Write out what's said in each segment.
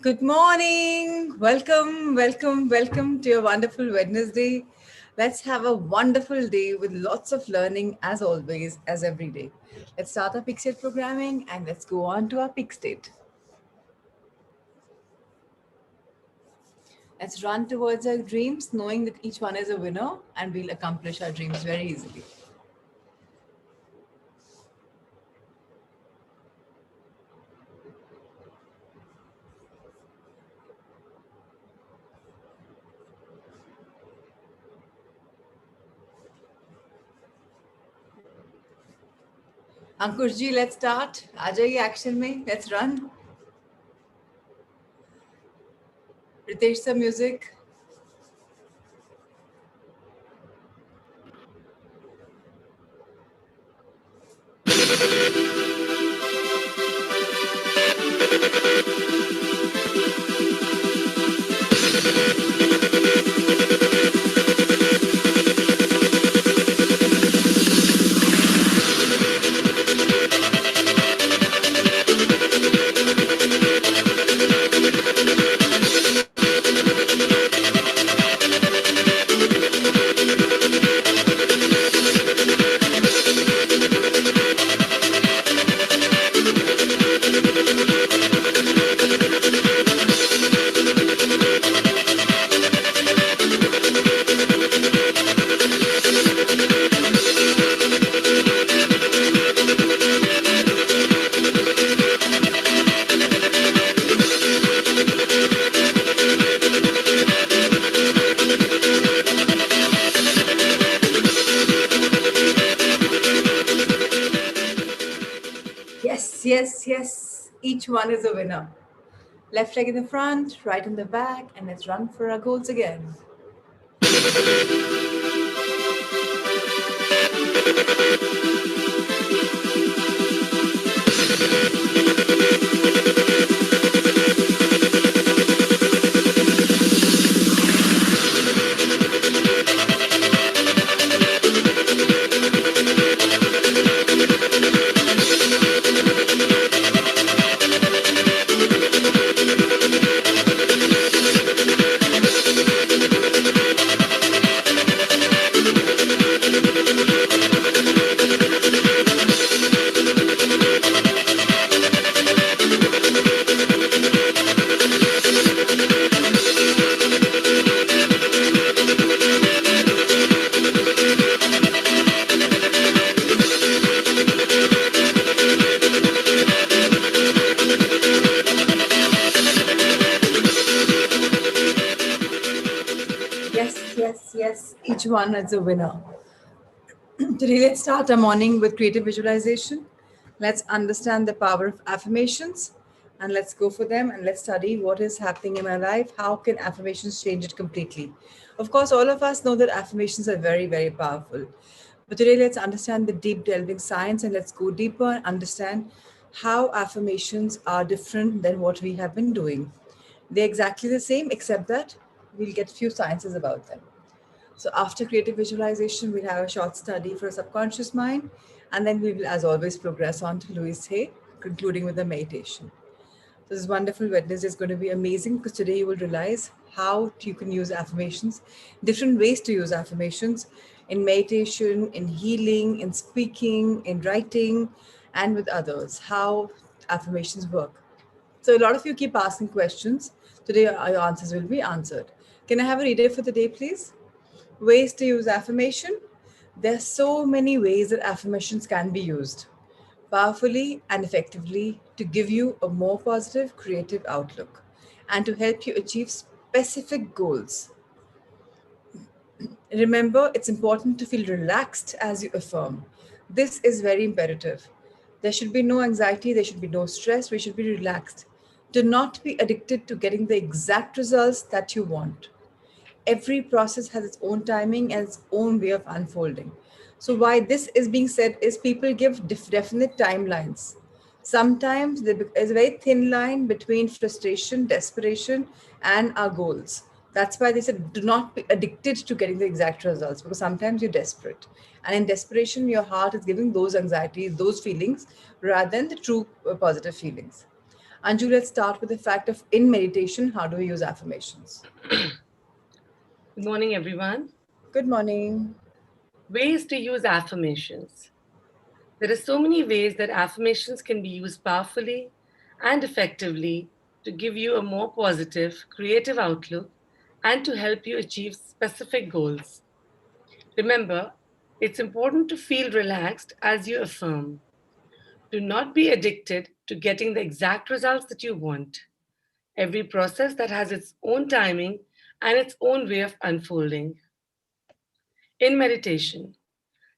Good morning. Welcome to your wonderful Wednesday. Let's have a wonderful day with lots of learning as always, as every day. Let's start our peak state programming and let's go on to our peak state. Let's run towards our dreams, knowing that each one is a winner and we'll accomplish our dreams very easily. Ankush ji, let's start. आ जाइए action में. Let's run. Ritesh sir, music. Yes. Each one is a winner. Left leg in the front, right in the back, and let's run for our goals again. Yes. Each one is a winner. Today, let's start our morning with creative visualization. Let's understand the power of affirmations and let's go for them and let's study what is happening in my life. How can affirmations change it completely? Of course, all of us know that affirmations are very powerful. But today, let's understand the deep delving science and let's go deeper and understand how affirmations are different than what we have been doing. They're exactly the same, except that we'll get few sciences about them. So after creative visualization, we'll have a short study for a subconscious mind, and then we will, as always, progress on to Louis Hay, concluding with the meditation. So this wonderful Wednesday is going to be amazing because today you will realize how you can use affirmations, different ways to use affirmations in meditation, in healing, in speaking, in writing, and with others, how affirmations work. So a lot of you keep asking questions. Today your answers will be answered. Can I have a reader for the day, please? Ways to use affirmation. There are so many ways that affirmations can be used powerfully and effectively to give you a more positive, creative outlook and to help you achieve specific goals. Remember, it's important to feel relaxed as you affirm. This is very imperative. There should be no anxiety, there should be no stress, we should be relaxed. Do not be addicted to getting the exact results that you want. Every process has its own timing and its own way of unfolding. So, why this is being said is people give definite timelines. Sometimes there is a very thin line between frustration, desperation, and our goals. That's why they said do not be addicted to getting the exact results because sometimes you're desperate. And in desperation, your heart is giving those anxieties, those feelings, rather than the true positive feelings. Anju, let's start with the fact of in meditation, how do we use affirmations? Good morning, everyone. Good morning. Ways to use affirmations. There are so many ways that affirmations can be used powerfully and effectively to give you a more positive, creative outlook and to help you achieve specific goals. Remember, it's important to feel relaxed as you affirm. Do not be addicted to getting the exact results that you want. Every process that has its own timing and its own way of unfolding. In meditation,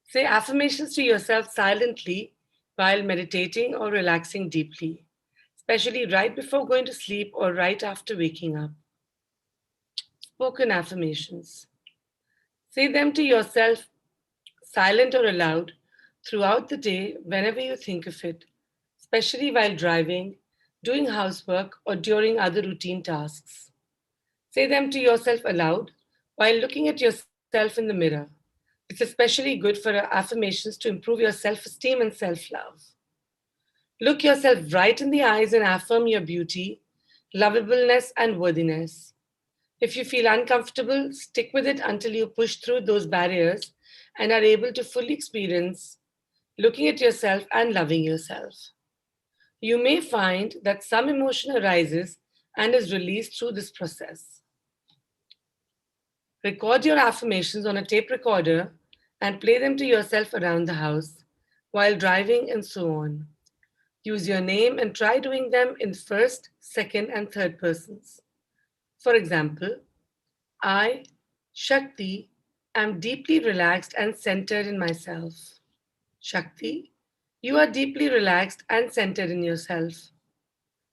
say affirmations to yourself silently while meditating or relaxing deeply, especially right before going to sleep or right after waking up. Spoken affirmations. Say them to yourself, silent or aloud, throughout the day whenever you think of it, especially while driving, doing housework, or during other routine tasks. Say them to yourself aloud while looking at yourself in the mirror. It's especially good for affirmations to improve your self esteem and self love. Look yourself right in the eyes and affirm your beauty, lovableness, and worthiness. If you feel uncomfortable, stick with it until you push through those barriers and are able to fully experience looking at yourself and loving yourself. You may find that some emotion arises and is released through this process. Record your affirmations on a tape recorder and play them to yourself around the house while driving and so on. Use your name and try doing them in first, second, and third persons. For example, I, Shakti, am deeply relaxed and centered in myself. Shakti, you are deeply relaxed and centered in yourself.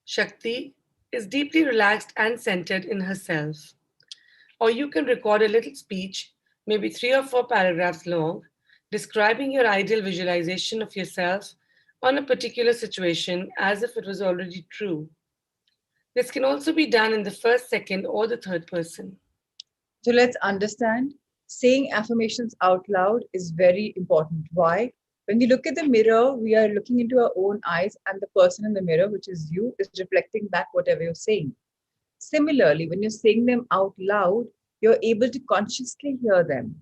Shakti is deeply relaxed and centered in herself. Or you can record a little speech, maybe 3 or 4 paragraphs long, describing your ideal visualization of yourself on a particular situation as if it was already true. This can also be done in the first, second, or the third person. So let's understand saying affirmations out loud is very important. Why? When we look at the mirror, we are looking into our own eyes, and the person in the mirror, which is you, is reflecting back whatever you're saying. Similarly, when you're saying them out loud, you're able to consciously hear them.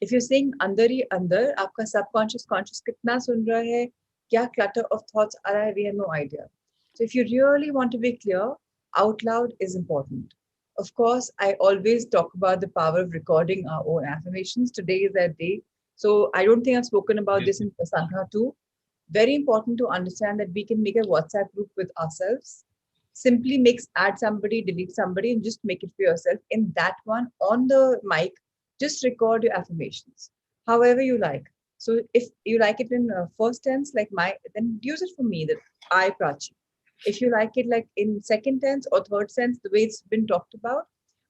If you're saying अंदर ही अंदर आपका subconscious conscious कितना सुन रहा है, क्या clutter of thoughts आ रहा है, we have no idea. So if you really want to be clear, out loud is important. Of course, I always talk about the power of recording our own affirmations. Today is that day. So I don't think I've spoken about this in Sangha too. Very important to understand that we can make a WhatsApp group with ourselves. Simply add somebody, delete somebody, and just make it for yourself. In that one, on the mic, just record your affirmations, however you like. So if you like it in first tense, like then use it for me, that I Prachi. If you like it like in second tense or third sense, the way it's been talked about,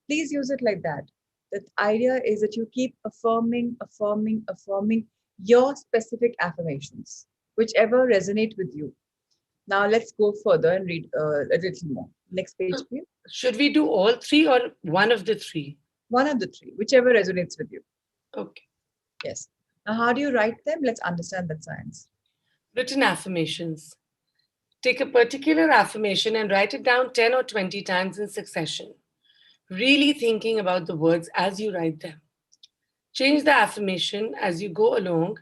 please use it like that. The idea is that you keep affirming, affirming, affirming your specific affirmations, whichever resonate with you. Now let's go further and read a little more. Next page, So, please. should we do all three or one of the three? One of the three, whichever resonates with you. Okay. Yes. Now, how do you write them? Let's understand that science. Written affirmations. Take a particular affirmation and write it down 10 or 20 times in succession, really thinking about the words as you write them. Change the affirmation as you go along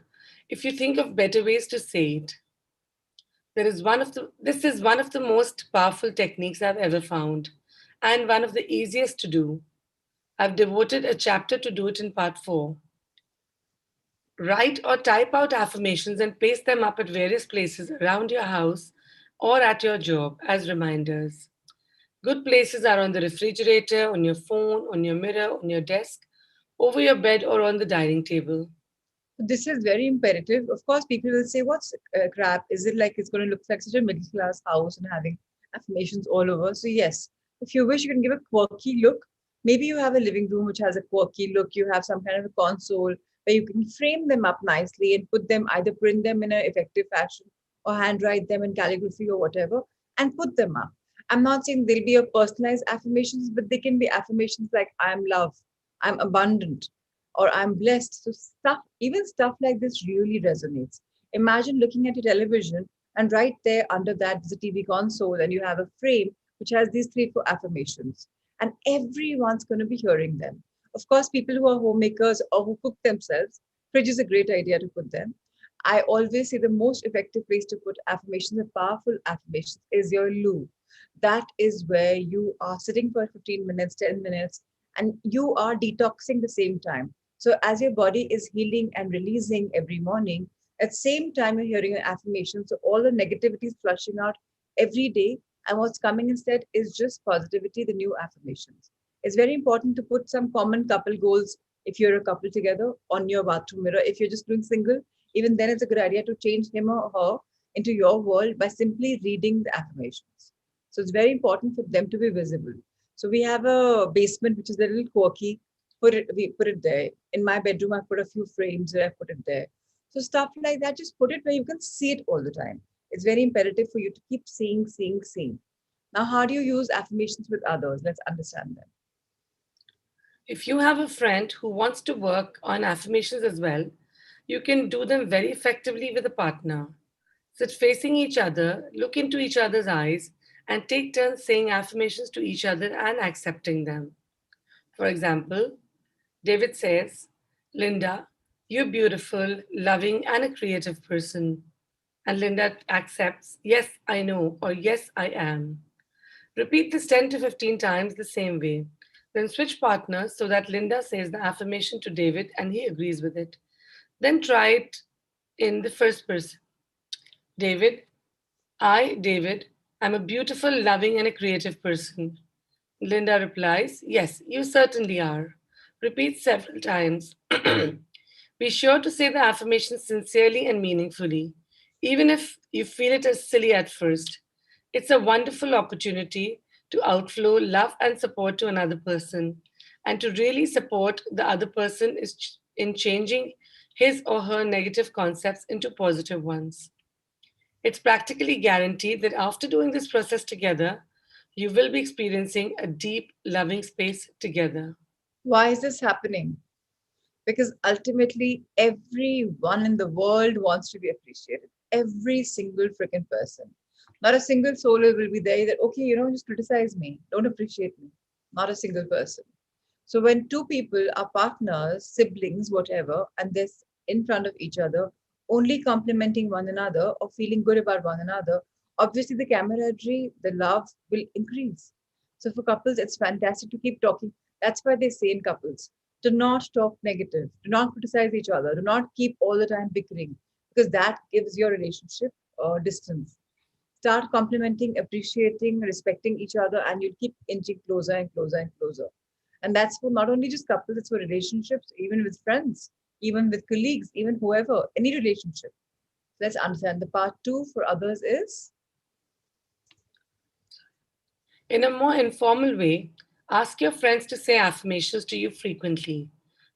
if you think of better ways to say it. This is one of the most powerful techniques I've ever found and one of the easiest to do. I've devoted a chapter to do it in part 4. Write or type out affirmations and paste them up at various places around your house or at your job as reminders. Good places are on the refrigerator, on your phone, on your mirror, on your desk, over your bed, or on the dining table. This is very imperative. Of course, people will say, "What's crap? Is it like it's going to look like such a middle class house and having affirmations all over?" So yes, if you wish, you can give a quirky look. Maybe you have a living room which has a quirky look. You have some kind of a console where you can frame them up nicely and put them, either print them in an effective fashion or handwrite them in calligraphy or whatever, and put them up. I'm not saying they'll be a personalized affirmations, but they can be affirmations like "I'm love," "I'm abundant," or "I'm blessed." So stuff, even stuff like this really resonates. Imagine looking at your television And right there under that is a TV console, and you have a frame which has these three, four affirmations. And everyone's going to be hearing them. Of course, people who are homemakers or who cook themselves, fridge is a great idea to put them. I always say the most effective place to put affirmations and powerful affirmations is your loo. That is where you are sitting for 15 minutes, 10 minutes, and you are detoxing the same time. So as your body is healing and releasing every morning, at the same time you're hearing an affirmation. So all the negativity is flushing out every day. And what's coming instead is just positivity, the new affirmations. It's very important to put some common couple goals if you're a couple together on your bathroom mirror. If you're just doing single, even then it's a good idea to change him or her into your world by simply reading the affirmations. So it's very important for them to be visible. So we have a basement which is a little quirky. We put it there. In my bedroom, I put a few frames where I put it there. So stuff like that, just put it where you can see it all the time. It's very imperative for you to keep seeing, seeing, seeing. Now, how do you use affirmations with others? Let's understand them. If you have a friend who wants to work on affirmations as well, you can do them very effectively with a partner. Sit facing each other, look into each other's eyes, and take turns saying affirmations to each other and accepting them. For example, David says, Linda, you're beautiful, loving, and a creative person. And Linda accepts, yes, I know, or yes, I am. Repeat this 10 to 15 times the same way. Then switch partners so that Linda says the affirmation to David and he agrees with it. Then try it in the first person. David, David, am a beautiful, loving, and a creative person. Linda replies, yes, you certainly are. Repeat several times. Be sure to say the affirmation sincerely and meaningfully, even if you feel it as silly at first. It's a wonderful opportunity to outflow love and support to another person, and to really support the other person is in changing his or her negative concepts into positive ones. It's practically guaranteed that after doing this process together, you will be experiencing a deep, loving space together. Why is this happening? Because ultimately, everyone in the world wants to be appreciated. Every single freaking person. Not a single soul will be there that, okay, just criticize me. Don't appreciate me. Not a single person. So when two people are partners, siblings, whatever, and they're in front of each other, only complimenting one another or feeling good about one another, obviously the camaraderie, the love will increase. So for couples, it's fantastic to keep talking. That's why they say in couples, do not talk negative, do not criticize each other, do not keep all the time bickering, because that gives your relationship distance. Start complimenting, appreciating, respecting each other, and you'll keep inching closer and closer and closer. And that's for not only just couples, it's for relationships, even with friends, even with colleagues, even whoever, any relationship. Let's understand. The part two for others is In a more informal way, ask your friends to say affirmations to you frequently.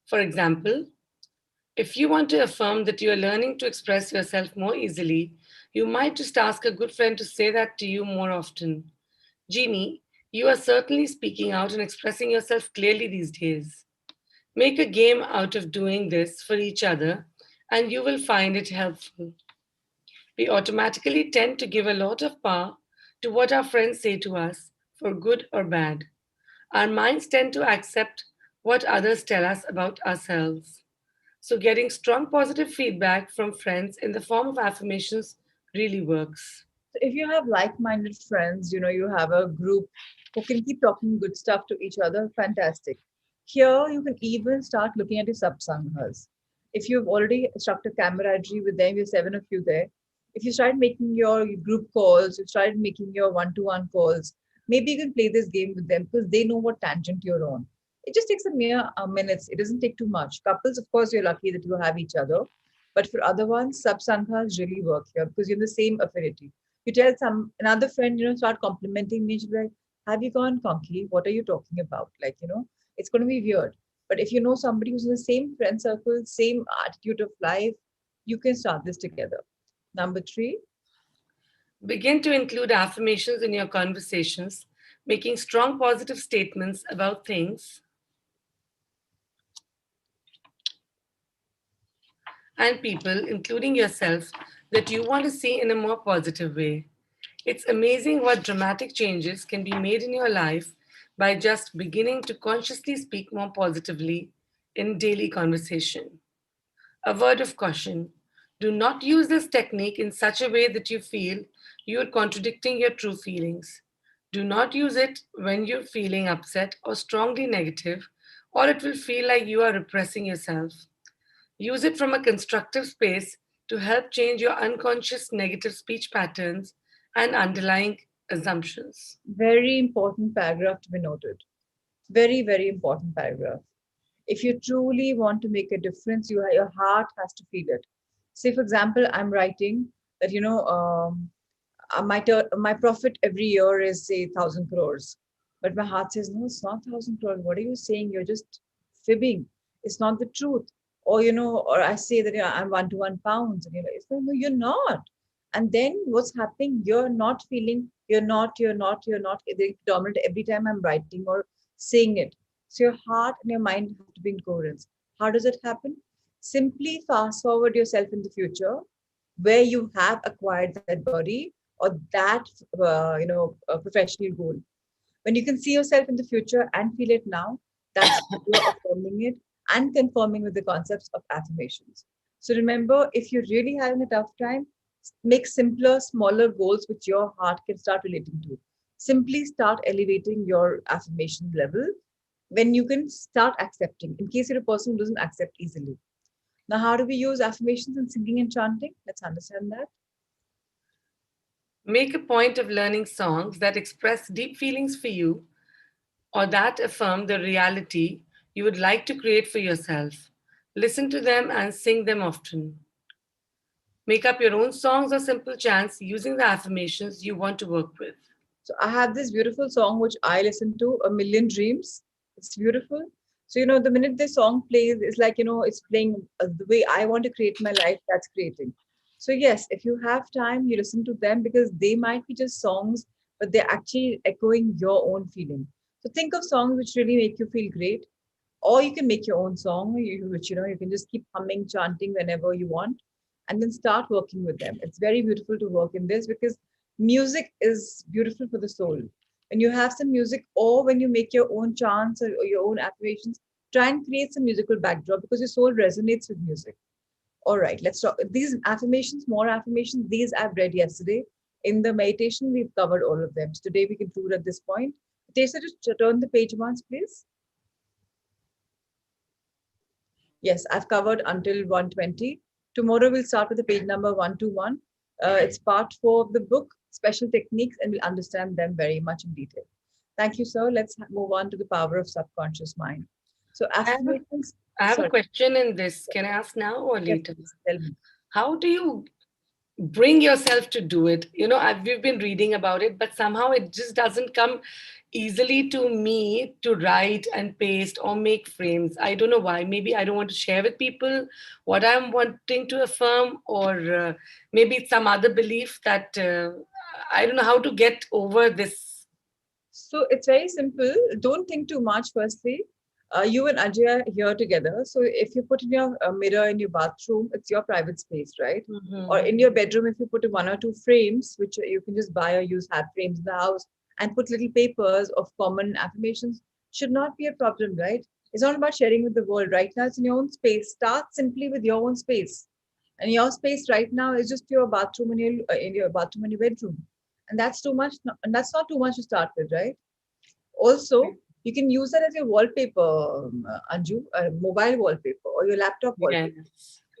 For example, if you want to affirm that you are learning to express yourself more easily, you might just ask a good friend to say that to you more often. Jeannie, you are certainly speaking out and expressing yourself clearly these days. Make a game out of doing this for each other, and you will find it helpful. We automatically tend to give a lot of power to what our friends say to us, for good or bad. Our minds tend to accept what others tell us about ourselves. So, getting strong positive feedback from friends in the form of affirmations really works. so if you have like-minded friends, you have a group who can keep talking good stuff to each other, fantastic. Here, you can even start looking at your subsanghas. If you've already struck a camaraderie with them, you're seven of you there. If you start making your group calls, you started making your one-to-one calls, maybe you can play this game with them because they know what tangent you're on. It just takes a mere minutes. It doesn't take too much. Couples, of course, you're lucky that you have each other. But for other ones, subsanghas really work here because you're in the same affinity. You tell some another friend, start complimenting me. She'll be like, have you gone conky? What are you talking about? Like, it's going to be weird. But if you know somebody who's in the same friend circle, same attitude of life, you can start this together. Number three, Begin to include affirmations in your conversations, making strong positive statements about things and people, including yourself, that you want to see in a more positive way. It's amazing what dramatic changes can be made in your life by just beginning to consciously speak more positively in daily conversation. A word of caution: do not use this technique in such a way that you feel you are contradicting your true feelings. Do not use it when you're feeling upset or strongly negative, or it will feel like you are repressing yourself. Use it from a constructive space to help change your unconscious negative speech patterns and underlying assumptions. Very important paragraph to be noted. Very, very important paragraph. If you truly want to make a difference, your heart has to feel it. Say, for example, I'm writing that, my profit every year is, say, 1,000 crores. But my heart says, no, it's not 1,000 crores. What are you saying? You're just fibbing. It's not the truth. Or I say that, I'm 1 to 1 pounds. And it's like, no, you're not. And then what's happening? You're not feeling, you're not the dominant every time I'm writing or saying it. So your heart and your mind have to be in coherence. How does it happen? Simply fast forward yourself in the future where you have acquired that body or that professional goal. When you can see yourself in the future and feel it now, that's you're affirming it and confirming with the concepts of affirmations. So remember, if you're really having a tough time, make simpler, smaller goals which your heart can start relating to. Simply start elevating your affirmation level when you can start accepting, in case you're a person who doesn't accept easily. Now, how do we use affirmations in singing and chanting? Let's understand that. Make a point of learning songs that express deep feelings for you or that affirm the reality you would like to create for yourself. Listen to them and sing them often. Make up your own songs or simple chants using the affirmations you want to work with. So I have this beautiful song which I listen to, A Million Dreams. It's beautiful. So, the minute the song plays, it's like, it's playing the way I want to create my life, that's creating. So, yes, if you have time, you listen to them because they might be just songs, but they're actually echoing your own feeling. So, think of songs which really make you feel great, or you can make your own song, which, you can just keep humming, chanting whenever you want, and then start working with them. It's very beautiful to work in this because music is beautiful for the soul. When you have some music or when you make your own chants or your own affirmations, try and create some musical backdrop because your soul resonates with music. All right, let's talk. These affirmations, more affirmations, these I've read yesterday. In the meditation, we've covered all of them. So today we conclude at this point. Tessa, just turn the page once, please. Yes, I've covered until 120. Tomorrow we'll start with the page number 121. It's part 4 of the book, Special Techniques, and we'll understand them very much in detail. Thank you, sir. Let's move on to the power of subconscious mind. So affirmations. I have a question in this. Can I ask now or later? Yes, tell me. How do you bring yourself to do it? We've been reading about it, but somehow it just doesn't come easily to me to write and paste or make frames. I don't know why. Maybe I don't want to share with people what I'm wanting to affirm, or maybe it's some other belief that I don't know how to get over this. So it's very simple. Don't think too much, firstly. You and Ajay are here together. So if you put in your mirror in your bathroom, it's your private space, right? Mm-hmm. Or in your bedroom, if you put in 1 or 2 frames, which you can just buy or use, have frames in the house, and put little papers of common affirmations, should not be a problem, right? It's not about sharing with the world. Right now, it's in your own space. Start simply with your own space. And your space right now is just your bathroom and in your bathroom and your bedroom. And that's too much. And that's not too much to start with, right? Also, you can use that as your wallpaper, Anju, mobile wallpaper or your laptop wallpaper.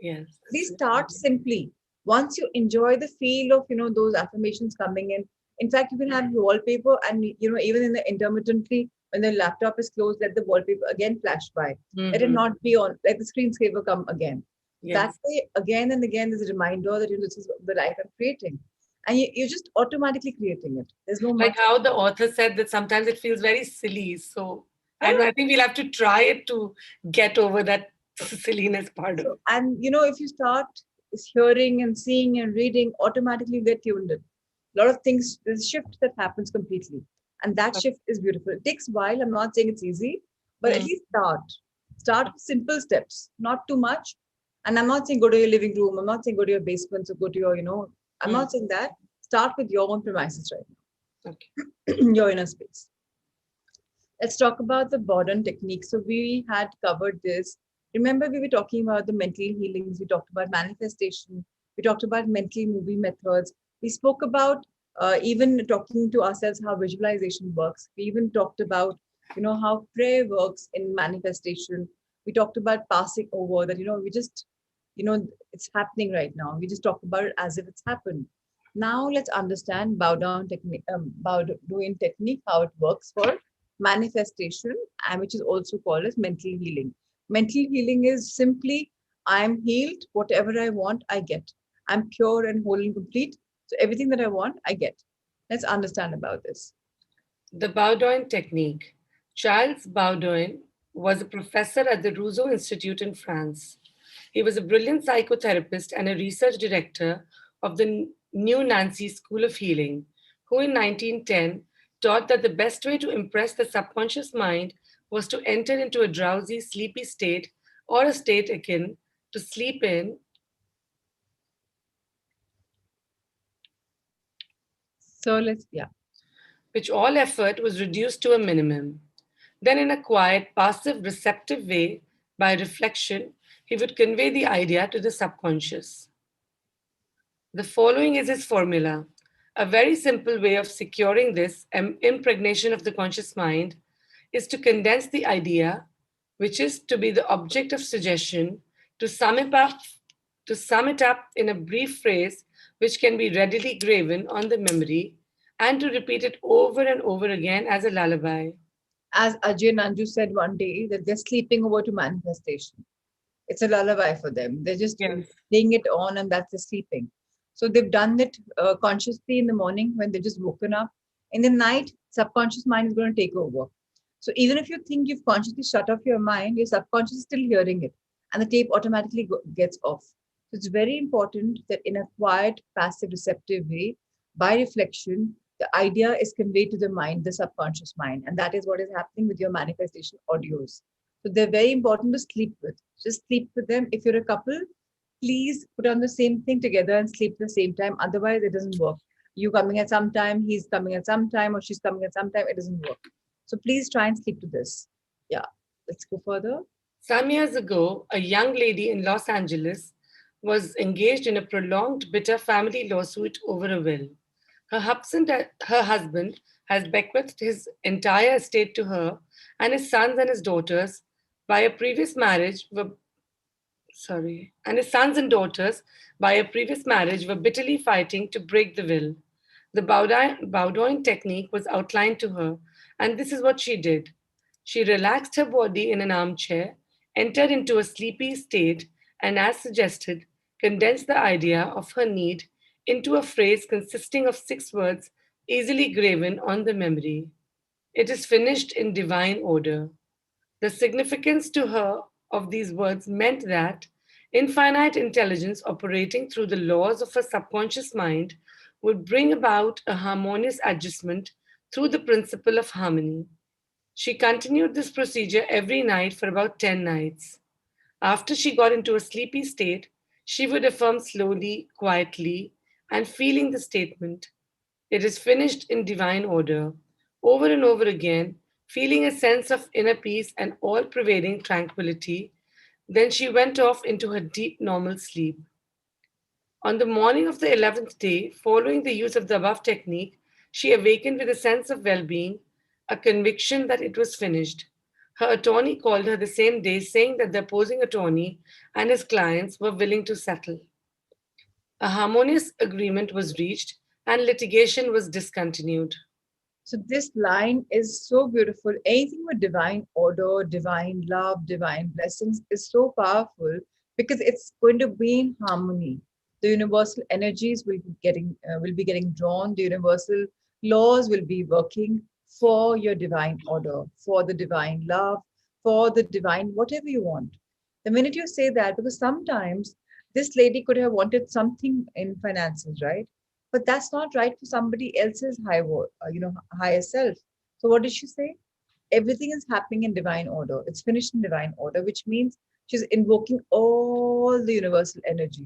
Yes. Please start simply. Once you enjoy the feel of those affirmations coming in. In fact, you can have your wallpaper, and even in the intermittently when the laptop is closed, let the wallpaper again flash by. Let it not be on. Let the screensaver come again. Yes. That way, again and again, there's a reminder that this is the life I'm creating. And you're just automatically creating it. There's no like how the author said that sometimes it feels very silly. So I think we'll have to try it to get over that silliness part of it. And if you start hearing and seeing and reading, automatically you get tuned in. A lot of things, there's a shift that happens completely. And that shift is beautiful. It takes a while. I'm not saying it's easy, but at least start. Start with simple steps, not too much. And I'm not saying go to your living room. I'm not saying go to your basement or go to your, I'm Mm. not saying that. Start with your own premises right Okay. now, your inner space. Let's talk about the Bowdoin technique. So we had covered this. Remember, we were talking about the mental healings. We talked about manifestation. We talked about mental movie methods. We spoke about even talking to ourselves how visualization works. We even talked about, how prayer works in manifestation. We talked about passing over that, we just, it's happening right now. We just talk about it as if it's happened. Now let's understand Bowdoin technique, how it works for manifestation, and which is also called as mental healing. Mental healing is simply I'm healed, whatever I want, I get. I'm pure and whole and complete. So everything that I want, I get. Let's understand about this. The Bowdoin technique. Charles Bowdoin was a professor at the Rousseau Institute in France. He was a brilliant psychotherapist and a research director of the New Nancy School of Healing, who in 1910 taught that the best way to impress the subconscious mind was to enter into a drowsy, sleepy state or a state akin to sleep in, So yeah. which all effort was reduced to a minimum. Then, in a quiet, passive, receptive way, by reflection, he would convey the idea to the subconscious. The following is his formula. A very simple way of securing this impregnation of the conscious mind is to condense the idea, which is to be the object of suggestion, to sum it up, in a brief phrase which can be readily graven on the memory, and to repeat it over and over again as a lullaby. As Ajay Nanju said one day, that they're sleeping over to manifestation. It's a lullaby for them. They're just Yes. laying it on, and that's the sleeping. So they've done it consciously in the morning when they've just woken up. In the night, subconscious mind is going to take over. So even if you think you've consciously shut off your mind, your subconscious is still hearing it, and the tape automatically gets off. So it's very important that in a quiet, passive, receptive way, by reflection, the idea is conveyed to the mind, the subconscious mind, and that is what is happening with your manifestation audios. So they're very important to sleep with. Just sleep with them. If you're a couple, please put on the same thing together and sleep at the same time. Otherwise, it doesn't work. You coming at some time, he's coming at some time, or she's coming at some time. It doesn't work. So please try and sleep to this. Yeah. Let's go further. Some years ago, a young lady in Los Angeles was engaged in a prolonged, bitter family lawsuit over a will. Her husband has bequeathed his entire estate to her, and his sons and his daughters by a previous marriage were and his sons and daughters by a previous marriage were bitterly fighting to break the will. The Bowdoin technique was outlined to her, and this is what she did. She relaxed her body in an armchair, entered into a sleepy state, and, as suggested, condensed the idea of her need into a phrase consisting of 6 words easily graven on the memory. It is finished in divine order. The significance to her of these words meant that infinite intelligence operating through the laws of her subconscious mind would bring about a harmonious adjustment through the principle of harmony. She continued this procedure every night for about 10 nights. After she got into a sleepy state, she would affirm slowly, quietly, and feeling the statement, "It is finished in divine order," over and over again, feeling a sense of inner peace and all pervading tranquility. Then she went off into her deep normal sleep. On the morning of the 11th day, following the use of the above technique, she awakened with a sense of well being, a conviction that it was finished. Her attorney called her the same day, saying that the opposing attorney and his clients were willing to settle. A harmonious agreement was reached, and litigation was discontinued. So this line is so beautiful. Anything with divine order, divine love, divine blessings is so powerful because it's going to be in harmony. The universal energies will be getting drawn. The universal laws will be working for your divine order, for the divine love, for the divine whatever you want. The minute you say that, because sometimes this lady could have wanted something in finances, right? But that's not right for somebody else's higher self. So what did she say? Everything is happening in divine order. It's finished in divine order, which means She's invoking all the universal energy,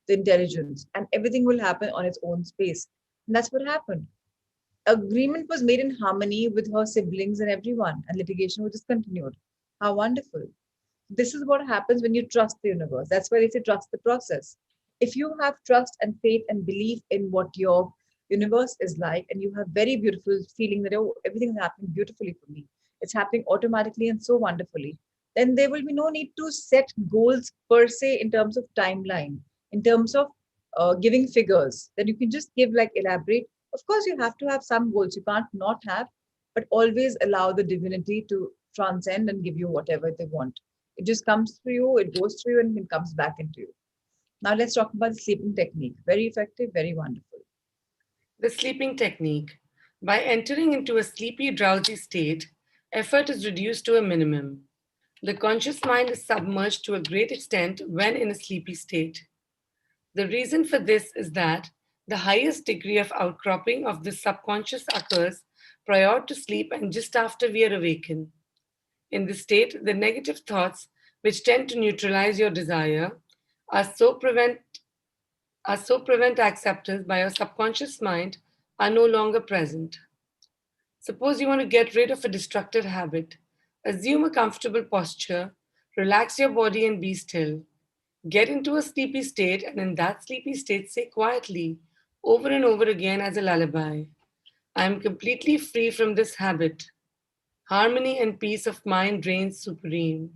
the intelligence, and everything will happen on its own space. And that's what happened. Agreement was made in harmony with her siblings and everyone, and litigation was discontinued. How wonderful. This is what happens when you trust the universe. That's why they say trust the process. If you have trust and faith and belief in what your universe is like, and you have very beautiful feeling that, oh, everything is happening beautifully for me, it's happening automatically and so wonderfully, then there will be no need to set goals per se in terms of timeline, in terms of giving figures. Then you can just give like elaborate. Of course, you have to have some goals. You can't not have, but always allow the divinity to transcend and give you whatever they want. It just comes through you, it goes through you, and it comes back into you. Now let's talk about the sleeping technique. Very effective, very wonderful. The sleeping technique. By entering into a sleepy, drowsy state, effort is reduced to a minimum. The conscious mind is submerged to a great extent when in a sleepy state. The reason for this is that the highest degree of outcropping of the subconscious occurs prior to sleep and just after we are awakened. In this state, the negative thoughts, which tend to neutralize your desire, are so prevent are so prevent acceptance by your subconscious mind are no longer present. Suppose you want to get rid of a destructive habit. Assume a comfortable posture, relax your body and be still. Get into a sleepy state, and in that sleepy state, say quietly, over and over again as a lullaby, I am completely free from this habit. Harmony and peace of mind reigns supreme.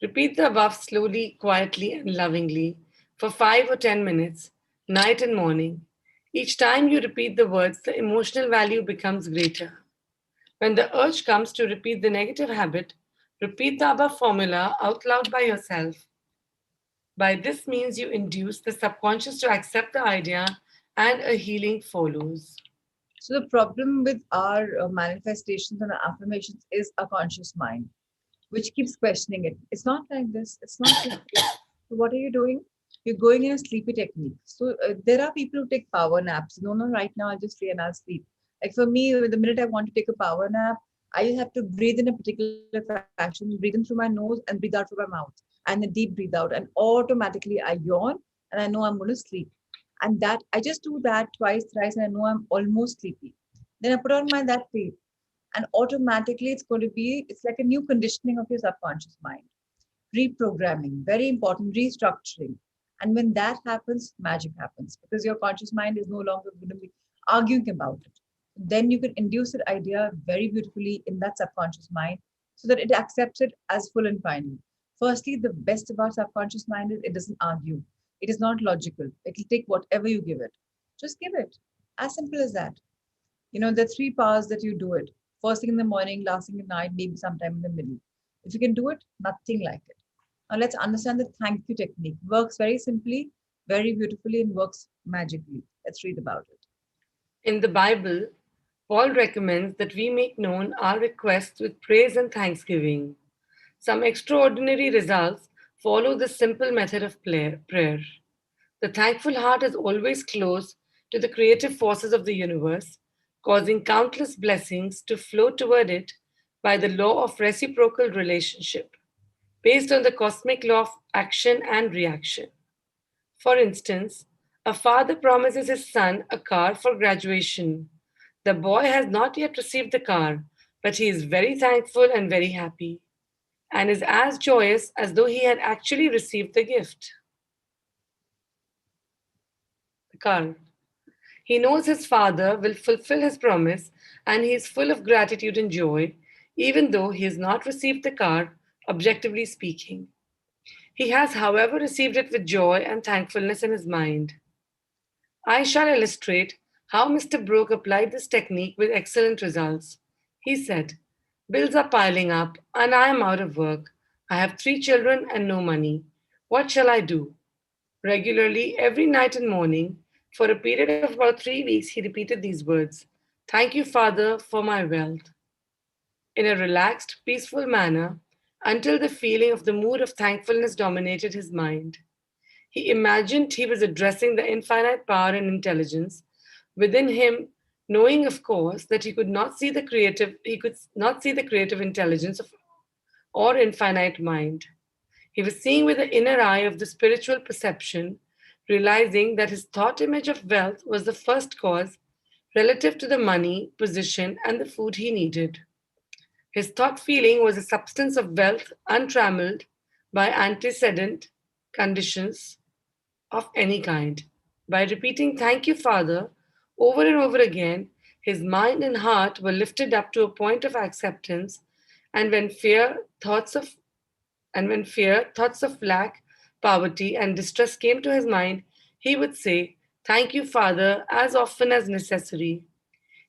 Repeat the above slowly, quietly, and lovingly for 5 or 10 minutes, night and morning. Each time you repeat the words, the emotional value becomes greater. When the urge comes to repeat the negative habit, repeat the above formula out loud by yourself. By this means, you induce the subconscious to accept the idea and a healing follows. So the problem with our manifestations and our affirmations is a conscious mind, which keeps questioning it. It's not like this. It's not like this. So what are you doing? You're going in a sleepy technique. So there are people who take power naps. No, no, right now I'll just stay and I'll sleep. Like for me, the minute I want to take a power nap, I just have to breathe in a particular fashion, breathe in through my nose and breathe out through my mouth, and a deep breathe out, and automatically I yawn and I know I'm going to sleep. And that I just do that twice, thrice, and I know I'm almost sleepy. Then I put on my that tape, and automatically it's going to be, it's like a new conditioning of your subconscious mind, reprogramming, very important, restructuring. And when that happens, magic happens because your conscious mind is no longer going to be arguing about it. Then you can induce that idea very beautifully in that subconscious mind so that it accepts it as full and final. Firstly, the best about subconscious mind is it doesn't argue. It is not logical. It will take whatever you give it. Just give it. As simple as that. The three powers that you do it. First thing in the morning, last thing at night, maybe sometime in the middle. If you can do it, nothing like it. Now let's understand the thank you technique. Works very simply, very beautifully, and works magically. Let's read about it. In the Bible, Paul recommends that we make known our requests with praise and thanksgiving. Some extraordinary results follow this simple method of prayer. The thankful heart is always close to the creative forces of the universe, causing countless blessings to flow toward it by the law of reciprocal relationship, based on the cosmic law of action and reaction. For instance, a father promises his son a car for graduation. The boy has not yet received the car, but he is very thankful and very happy, and is as joyous as though he had actually received the gift, the car. He knows his father will fulfill his promise, and he is full of gratitude and joy, even though he has not received the car, objectively speaking. He has, however, received it with joy and thankfulness in his mind. I shall illustrate how Mr. Brooke applied this technique with excellent results. He said, bills are piling up, and I am out of work. I have 3 children and no money. What shall I do? Regularly, every night and morning, for a period of about 3 weeks, he repeated these words: Thank you, Father, for my wealth, in a relaxed, peaceful manner, until the feeling of the mood of thankfulness dominated his mind. He imagined he was addressing the infinite power and intelligence within him, knowing, of course, that he could not see the creative intelligence of or infinite mind. He was seeing with the inner eye of the spiritual perception, realizing that his thought image of wealth was the first cause relative to the money, position, and the food he needed. His thought feeling was a substance of wealth untrammeled by antecedent conditions of any kind. By repeating, "Thank you, Father," over and over again, his mind and heart were lifted up to a point of acceptance, and when fear, thoughts of lack, poverty, and distress came to his mind, he would say, "Thank you, Father," as often as necessary.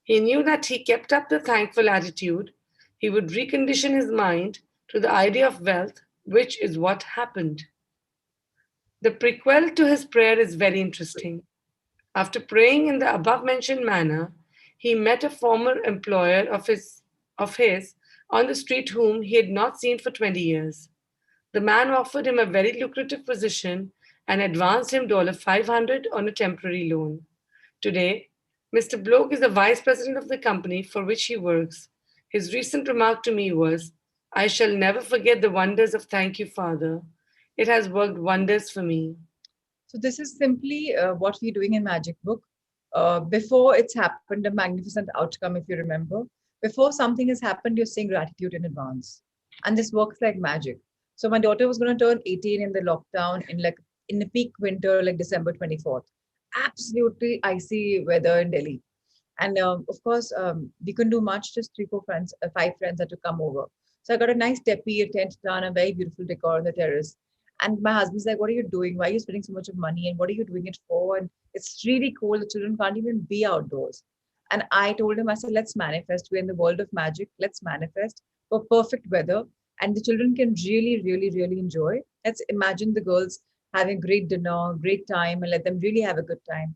He knew that he kept up the thankful attitude, he would recondition his mind to the idea of wealth, which is what happened. The prequel to his prayer is very interesting. After praying in the above mentioned manner, he met a former employer of his on the street whom he had not seen for 20 years. The man offered him a very lucrative position and advanced him $500 on a temporary loan. Today, Mr. Bloke is the vice president of the company for which he works. His recent remark to me was, "I shall never forget the wonders of Thank You, Father. It has worked wonders for me." So this is simply what we're doing in Magic Book. Before it's happened, a magnificent outcome, if you remember. Before something has happened, you're saying gratitude in advance. And this works like magic. So my daughter was going to turn 18 in the lockdown in the peak winter, like December 24th. Absolutely icy weather in Delhi. And of course, we couldn't do much, just three, four friends, five friends had to come over. So I got a nice tepi, a tent done, a very beautiful decor on the terrace. And my husband's like, "What are you doing? Why are you spending so much of money? And what are you doing it for?" And it's really cold. The children can't even be outdoors. And I told him, I said, "Let's manifest. We're in the world of magic. Let's manifest for perfect weather. And the children can really, really, really enjoy. Let's imagine the girls having great dinner, great time, and let them really have a good time."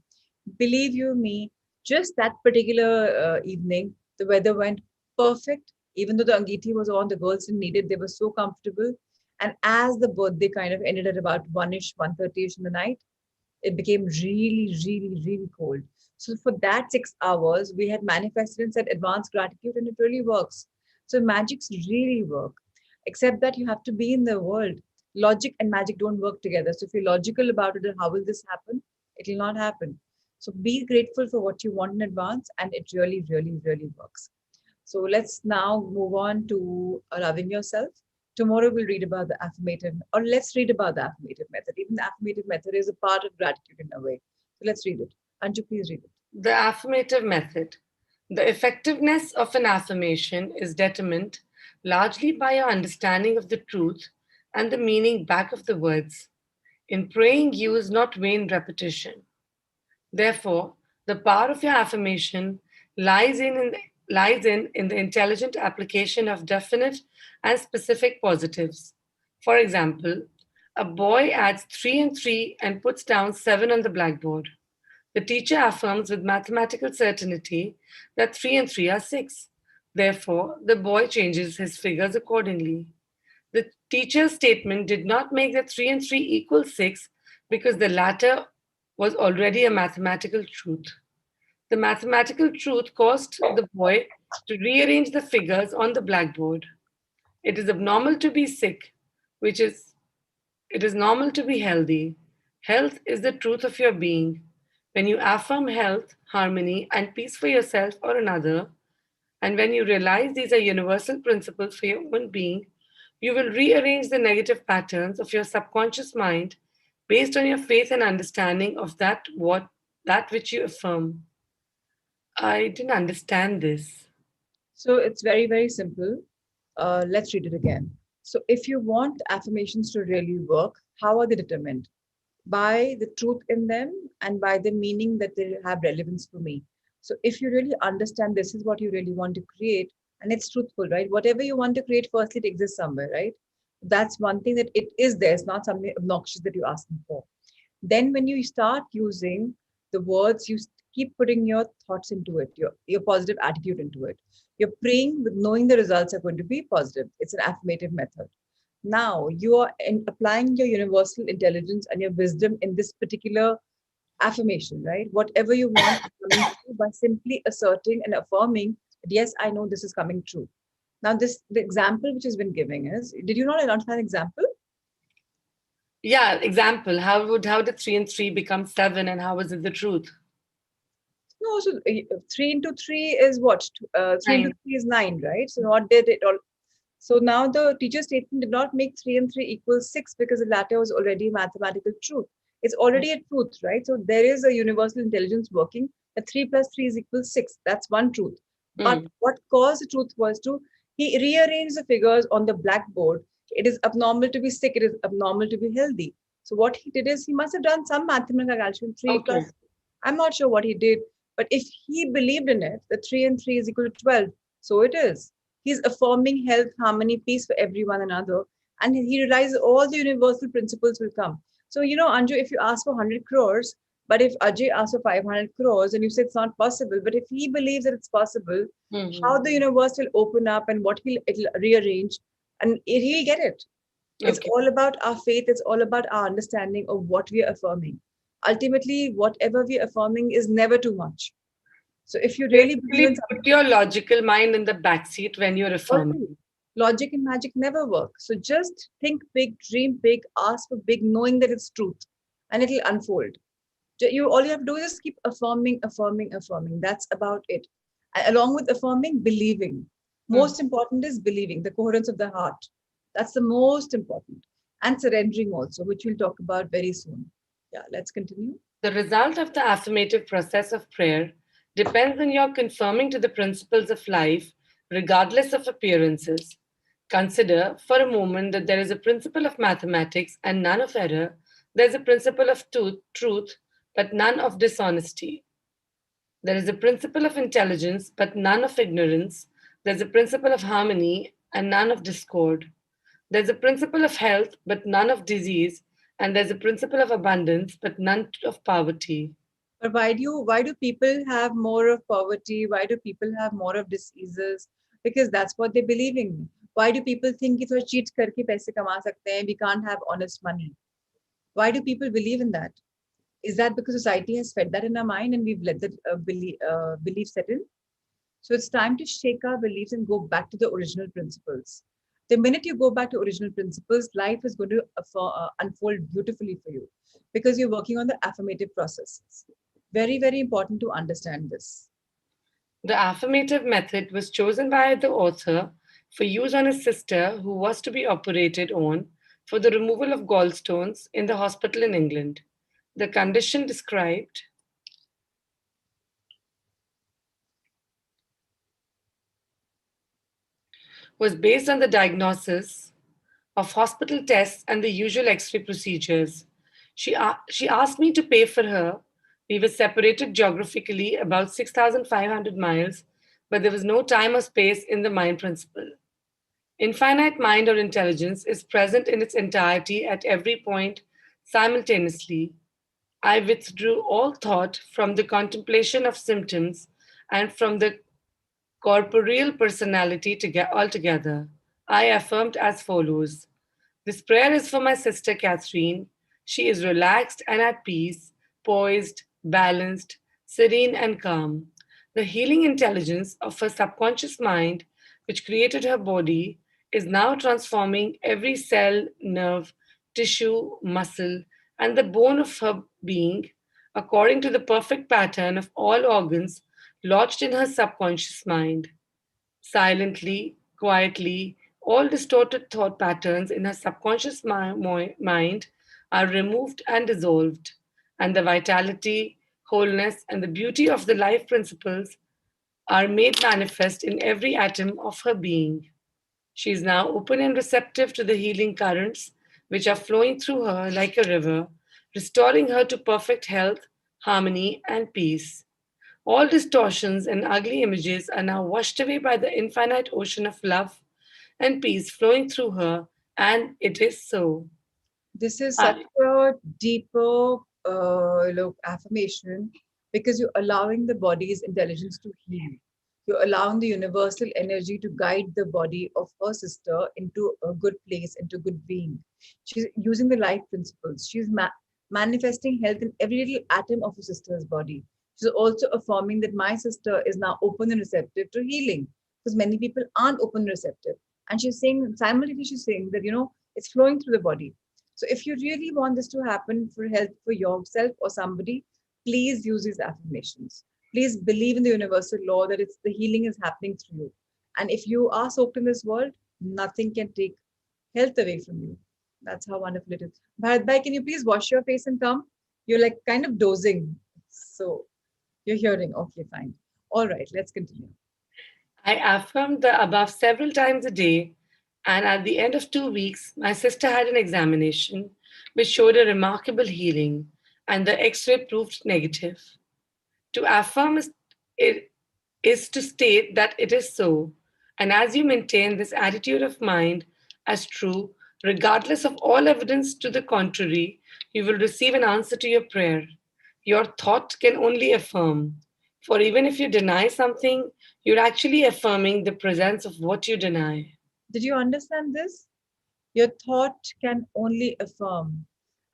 Believe you me, just that particular evening, the weather went perfect. Even though the Angiti was on, the girls didn't need it. They were so comfortable. And as the birthday kind of ended at about 1-ish, 1:30-ish in the night, it became really, really, really cold. So for that 6 hours, we had manifested and said advanced gratitude, and it really works. So magics really work, except that you have to be in the world. Logic and magic don't work together. So if you're logical about it, then how will this happen? It will not happen. So be grateful for what you want in advance, and it really, really, really works. So let's now move on to loving yourself. Tomorrow we'll read about the affirmative, or let's read about the affirmative method. Even the affirmative method is a part of gratitude in a way. So let's read it. Anju, please read it. The affirmative method. The effectiveness of an affirmation is determined largely by your understanding of the truth and the meaning back of the words. In praying, use not vain repetition. Therefore, the power of your affirmation lies in the intelligent application of definite and specific positives. For example, a boy adds 3 and 3 and puts down 7 on the blackboard. The teacher affirms with mathematical certainty that 3 and 3 are 6. Therefore, the boy changes his figures accordingly. The teacher's statement did not make the 3 and 3 equal 6 because the latter was already a mathematical truth. The mathematical truth caused the boy to rearrange the figures on the blackboard. It is abnormal to be sick, which is it is normal to be healthy. Health is the truth of your being. When you affirm health, harmony, and peace for yourself or another, and when you realize these are universal principles for your own being, you will rearrange the negative patterns of your subconscious mind based on your faith and understanding of that which you affirm. I didn't understand this. So it's very, very simple. Let's read it again. So if you want affirmations to really work, how are they determined? By the truth in them and by the meaning that they have relevance for me. So if you really understand this is what you really want to create, and it's truthful, right? Whatever you want to create, firstly, it exists somewhere, right? That's one thing, that it is there. It's not something obnoxious that you're asking for. Then when you start using the words, you keep putting your thoughts into it, your positive attitude into it. You're praying with knowing the results are going to be positive. It's an affirmative method. Now you are applying your universal intelligence and your wisdom in this particular affirmation, right? Whatever you want is coming true by simply asserting and affirming that, yes, I know this is coming true. Now, the example which has been given is, did you not understand the example? Yeah, example. How did 3 and 3 become 7, and how was it the truth? No, so 3 into 3 is what? 9. 3 into 3 is 9, right? So what did it all? So now the teacher statement did not make 3 and 3 equals 6 because the latter was already mathematical truth. It's already a truth, right? So there is a universal intelligence working. That 3 plus 3 is equal 6. That's one truth. But Mm. what caused the truth was to he rearranged the figures on the blackboard. It is abnormal to be sick. It is abnormal to be healthy. So what he did is he must have done some mathematical calculation. 3 Okay. plus. I'm not sure what he did, but if he believed in it, the 3 and 3 is equal to 12. So it is. He's affirming health, harmony, peace for every one another. And he realizes all the universal principles will come. So, Anju, if you ask for 100 crores, but if Ajay asks for 500 crores and you say it's not possible, but if he believes that it's possible, Mhm. how the universe will open up and what it'll rearrange and he'll get it. It's Okay. all about our faith. It's all about our understanding of what we are affirming. Ultimately, whatever we are affirming is never too much. So if you really believe in Basically, something, put your logical mind in the backseat when you're always. affirming. Logic and magic never work. So just think big, dream big, ask for big, knowing that it's truth, and it'll unfold. You all you have to do is just keep affirming, affirming, affirming. That's about it. Along with affirming, believing. Mm. Most important is believing, the coherence of the heart. That's the most important. And surrendering also, which we'll talk about very soon. Yeah, let's continue. The result of the affirmative process of prayer depends on your confirming to the principles of life, regardless of appearances. Consider for a moment that there is a principle of mathematics and none of error. There is a principle of truth, but none of dishonesty. There is a principle of intelligence, but none of ignorance. There's a principle of harmony and none of discord. There's a principle of health, but none of disease. And there's a principle of abundance, but none of poverty. But why do people have more of poverty? Why do people have more of diseases? Because that's what they believe in. Why do people think कि थोड़ा cheat करके पैसे कमा सकते हैं? We can't have honest money. Why do people believe in that? Is that because society has fed that in our mind and we've let that belief set in? So it's time to shake our beliefs and go back to the original principles. The minute you go back to original principles, life is going to unfold beautifully for you because you're working on the affirmative processes. Very, very important to understand this. The affirmative method was chosen by the author for use on his sister who was to be operated on for the removal of gallstones in the hospital in England. The condition described was based on the diagnosis of hospital tests and the usual x ray procedures. She asked me to pay for her. We were separated geographically about 6,500 miles, but there was no time or space in the mind principle. Infinite mind or intelligence is present in its entirety at every point simultaneously. I withdrew all thought from the contemplation of symptoms and from the corporeal personality altogether. I affirmed as follows: this prayer is for my sister Catherine. She is relaxed and at peace, poised, balanced, serene, and calm. The healing intelligence of her subconscious mind, which created her body, is now transforming every cell, nerve, tissue, muscle, and the bone of her being according to the perfect pattern of all organs lodged in her subconscious mind. Silently, quietly, all distorted thought patterns in her subconscious mind are removed and dissolved, and the vitality, wholeness, and the beauty of the life principles are made manifest in every atom of her being. She is now open and receptive to the healing currents which are flowing through her like a river, restoring her to perfect health, harmony, and peace. All distortions and ugly images are now washed away by the infinite ocean of love and peace flowing through her, and it is so. This is such I, a deeper affirmation because you're allowing the body's intelligence to heal. You're allowing the universal energy to guide the body of her sister into a good place, into good being. She's using the life principles. She's manifesting health in every little atom of her sister's body. She's also affirming that my sister is now open and receptive to healing because many people aren't open and receptive. And she's saying, simultaneously, she's saying that, it's flowing through the body. So if you really want this to happen for health for yourself or somebody, please use these affirmations. Please believe in the universal law that it's the healing is happening through you. And if you are soaked in this world, nothing can take health away from you. That's how wonderful it is. Bharat Bhai, can you please wash your face and come? You're like kind of dozing. So you're hearing. Okay, fine. All right, let's continue. I affirmed the above several times a day, and at the end of 2 weeks, my sister had an examination which showed a remarkable healing, and the x ray proved negative. To affirm it is to state that it is so, and as you maintain this attitude of mind as true, regardless of all evidence to the contrary, you will receive an answer to your prayer. Your thought can only affirm. For even if you deny something, you're actually affirming the presence of what you deny. Did you understand this? Your thought can only affirm.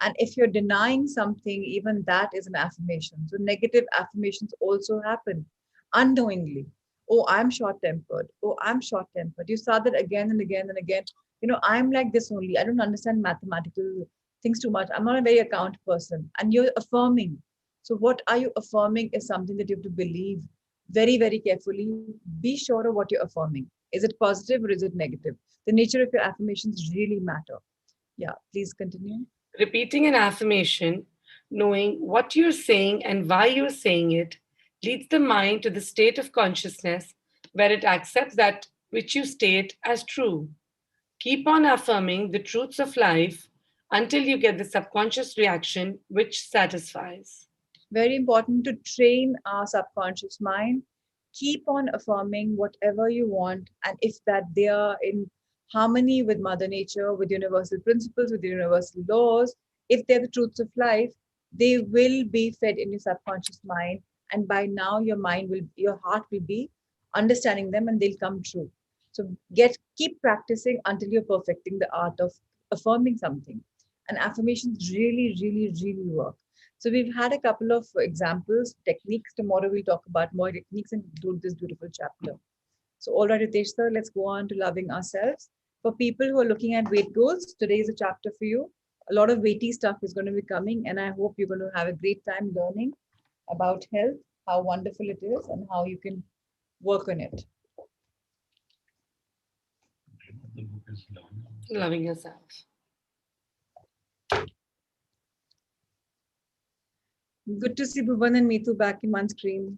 And if you're denying something, even that is an affirmation. So negative affirmations also happen unknowingly. Oh, I'm short tempered. Oh, I'm short tempered. You saw that again and again and again. I'm like this only. I don't understand mathematical things too much. I'm not a very account person. And you're affirming. So, what are you affirming is something that you have to believe very, very carefully. Be sure of what you're affirming. Is it positive or is it negative? The nature of your affirmations really matter. Yeah, please continue. Repeating an affirmation, knowing what you're saying and why you're saying it, leads the mind to the state of consciousness where it accepts that which you state as true. Keep on affirming the truths of life until you get the subconscious reaction which satisfies. Very important to train our subconscious mind. Keep on affirming whatever you want, and if that they are in harmony with Mother Nature, with universal principles, with universal laws, if they're the truths of life, they will be fed in your subconscious mind. And by now, your heart will be understanding them, and they'll come true. So keep practicing until you're perfecting the art of affirming something. And affirmations really, really, really work. So we've had a couple of examples, techniques. Tomorrow we'll talk about more techniques and conclude this beautiful chapter. So all right, Ritesh sir, let's go on to loving ourselves. For people who are looking at weight goals, today is a chapter for you. A lot of weighty stuff is going to be coming, and I hope you're going to have a great time learning about health, how wonderful it is, and how you can work on it. The book is Loving yourself. Good to see Bhuvan and Meetu back in one screen.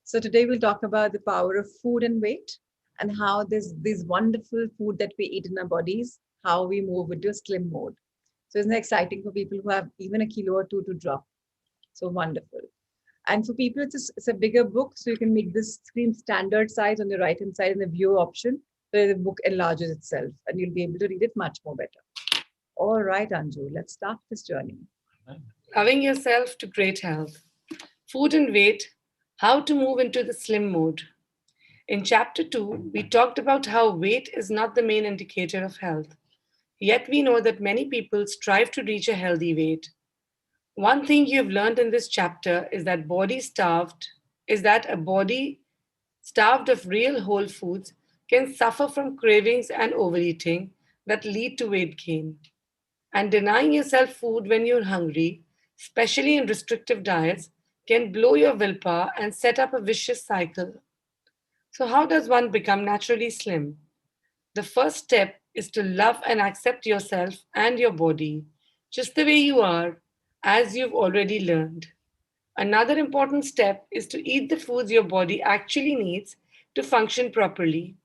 So today we'll talk about the power of food and weight, and how this wonderful food that we eat in our bodies, how we move into a slim mode. So isn't it exciting for people who have even a kilo or two to drop? So wonderful. And for people, it's a bigger book, so you can make this screen standard size on the right hand side in the view option, so the book enlarges itself and you'll be able to read it much more better. All right, Anju, let's start this journey. Loving yourself to great health. Food and weight, how to move into the slim mode. In chapter 2, we talked about how weight is not the main indicator of health. Yet we know that many people strive to reach a healthy weight. One thing you've learned in this chapter is that a body starved of real whole foods can suffer from cravings and overeating that lead to weight gain. And denying yourself food when you're hungry, especially in restrictive diets, can blow your willpower and set up a vicious cycle. So, how does one become naturally slim? The first step is to love and accept yourself and your body, just the way you are, as you've already learned. Another important step is to eat the foods your body actually needs to function properly.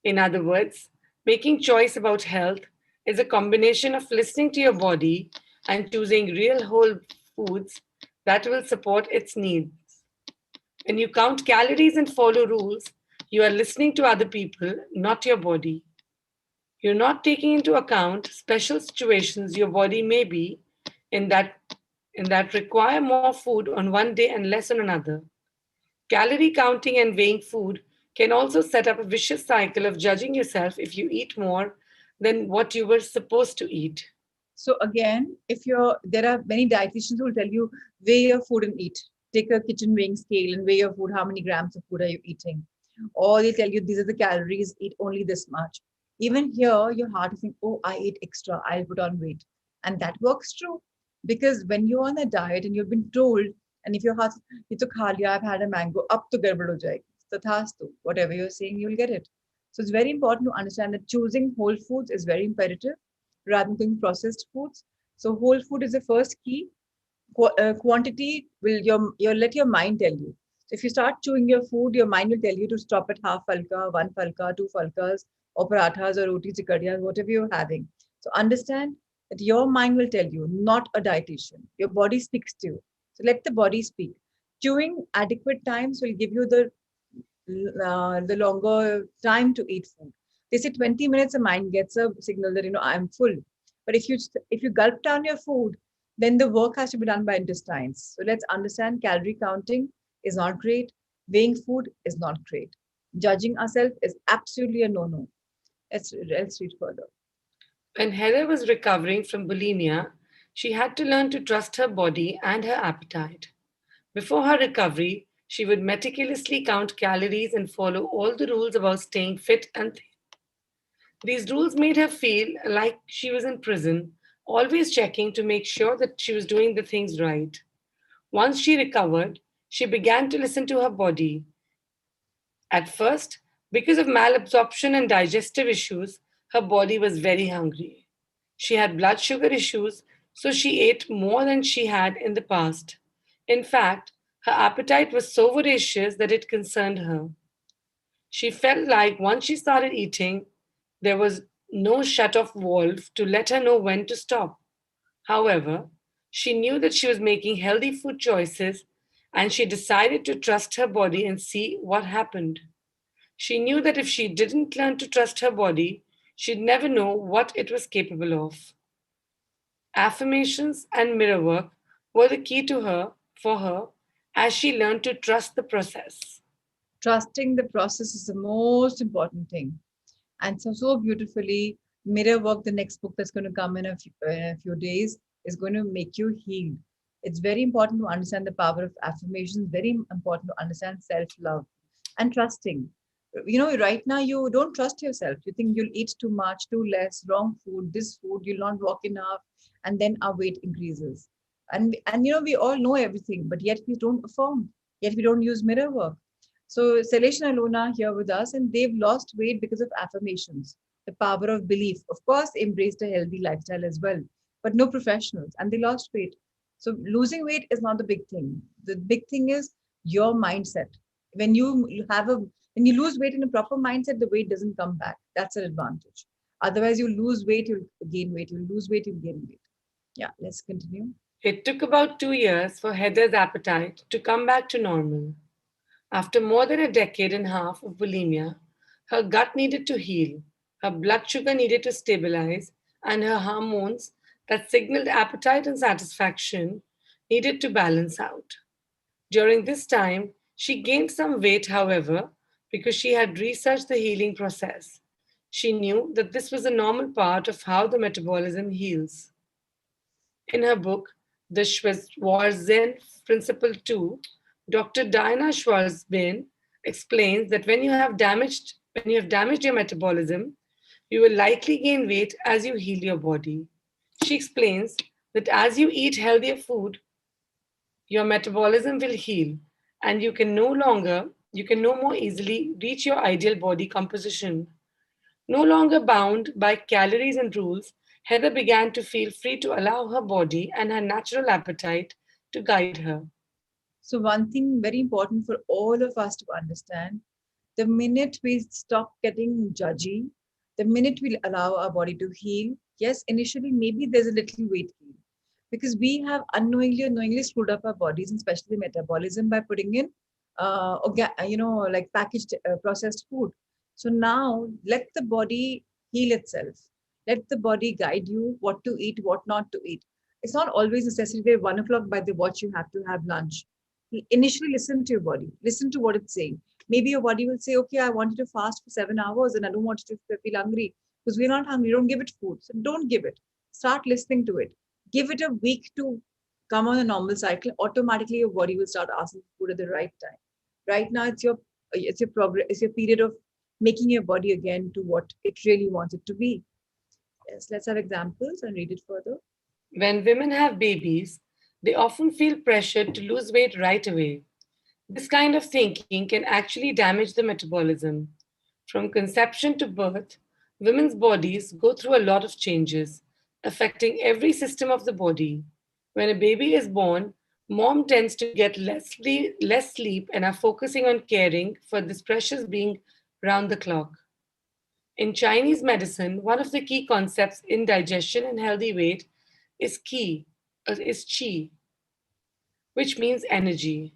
In other words, making choice about health is a combination of listening to your body and choosing real whole foods that will support its needs. When you count calories and follow rules, you are listening to other people, not your body. You're not taking into account special situations your body may be in that require more food on one day and less on another. Calorie counting and weighing food can also set up a vicious cycle of judging yourself if you eat more than what you were supposed to eat. So again, there are many dietitians who will tell you, weigh your food and eat. Take a kitchen weighing scale and weigh your food. How many grams of food are you eating? Or they tell you these are the calories, eat only this much. Even here, your heart is saying, oh, I ate extra, I'll put on weight. And that works true. Because when you're on a diet and you've been told, and if your heart, you took khali, I've had a mango, up to garbad ho jayegi. Tathastu, whatever you're saying, you'll get it. So it's very important to understand that choosing whole foods is very imperative rather than doing processed foods. So whole food is the first key. Quantity will your let your mind tell you. So if you start chewing your food, your mind will tell you to stop at half falka, one falka, two falkas, or parathas or roti chikadiyas, whatever you're having. So understand that your mind will tell you, not a dietitian. Your body speaks to you. So let the body speak. Chewing adequate times will give you the longer time to eat food. They say 20 minutes, the mind gets a signal that I'm full. But if you gulp down your food, then the work has to be done by intestines. So let's understand calorie counting is not great. Weighing food is not great. Judging ourselves is absolutely a no-no. Let's read further. When Heather was recovering from bulimia, she had to learn to trust her body and her appetite. Before her recovery, she would meticulously count calories and follow all the rules about staying fit and thin. These rules made her feel like she was in prison, always checking to make sure that she was doing the things right. Once she recovered, she began to listen to her body. At first, because of malabsorption and digestive issues, her body was very hungry. She had blood sugar issues, so she ate more than she had in the past. In fact, her appetite was so voracious that it concerned her. She felt like once she started eating, there was no shut off valve to let her know when to stop. However, she knew that she was making healthy food choices and she decided to trust her body and see what happened. She knew that if she didn't learn to trust her body, she'd never know what it was capable of. Affirmations and mirror work were the key to her for her as she learned to trust the process. Trusting the process is the most important thing. And so beautifully, Mirror Work, the next book that's going to come in a few days, is going to make you heal. It's very important to understand the power of affirmations, very important to understand self love and trusting. Right now you don't trust yourself. You think you'll eat too much, too less, wrong food, this food, you'll not walk enough, and then our weight increases. And we all know everything, but yet we don't affirm, yet we don't use mirror work. So Selesh and Alona are here with us, and they've lost weight because of affirmations, the power of belief. Of course, they embraced a healthy lifestyle as well, but no professionals, and they lost weight. So losing weight is not the big thing. The big thing is your mindset. When you lose weight in a proper mindset, the weight doesn't come back. That's an advantage. Otherwise, you lose weight, you'll gain weight. You lose weight, you'll gain weight. Yeah, let's continue. It took about 2 years for Heather's appetite to come back to normal. After more than a decade and a half of bulimia, her gut needed to heal, her blood sugar needed to stabilize, and her hormones that signaled appetite and satisfaction needed to balance out. During this time, she gained some weight, however, because she had researched the healing process. She knew that this was a normal part of how the metabolism heals. In her book, The Schwarzen Principle 2, Dr. Diana Schwarzbein explains that when you have damaged your metabolism, you will likely gain weight as you heal your body. She explains that as you eat healthier food, your metabolism will heal and you can no more easily reach your ideal body composition. No longer bound by calories and rules, Heather began to feel free to allow her body and her natural appetite to guide her. So, one thing very important for all of us to understand, the minute we stop getting judgy, the minute we allow our body to heal, yes, initially maybe there's a little weight gain because we have unknowingly or knowingly screwed up our bodies, and especially metabolism, by putting in, like packaged processed food. So now let the body heal itself. Let the body guide you what to eat, what not to eat. It's not always necessary that 1 o'clock by the watch you have to have lunch. Initially listen to your body, listen to what it's saying. Maybe your body will say, okay, I want you to fast for 7 hours and I don't want you to feel hungry because we're not hungry. Don't give it food. So don't give it. Start listening to it. Give it a week to come on a normal cycle. Automatically your body will start asking for food at the right time. Right now it's your progress, it's your period of making your body again to what it really wants it to be. Yes, let's have examples and read it further. When women have babies, they often feel pressured to lose weight right away. This kind of thinking can actually damage the metabolism. From conception to birth, women's bodies go through a lot of changes, affecting every system of the body. When a baby is born, mom tends to get less sleep and are focusing on caring for this precious being round the clock. In Chinese medicine, one of the key concepts in digestion and healthy weight is is qi, which means energy.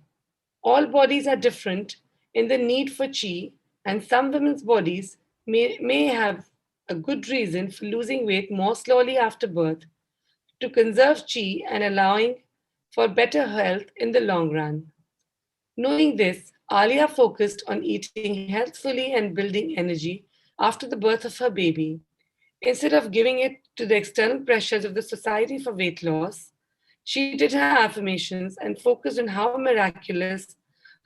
All bodies are different in the need for chi, and some women's bodies may have a good reason for losing weight more slowly after birth to conserve chi and allowing for better health in the long run. Knowing this, Alia focused on eating healthfully and building energy after the birth of her baby. Instead of giving it to the external pressures of the society for weight loss, she did her affirmations and focused on how miraculous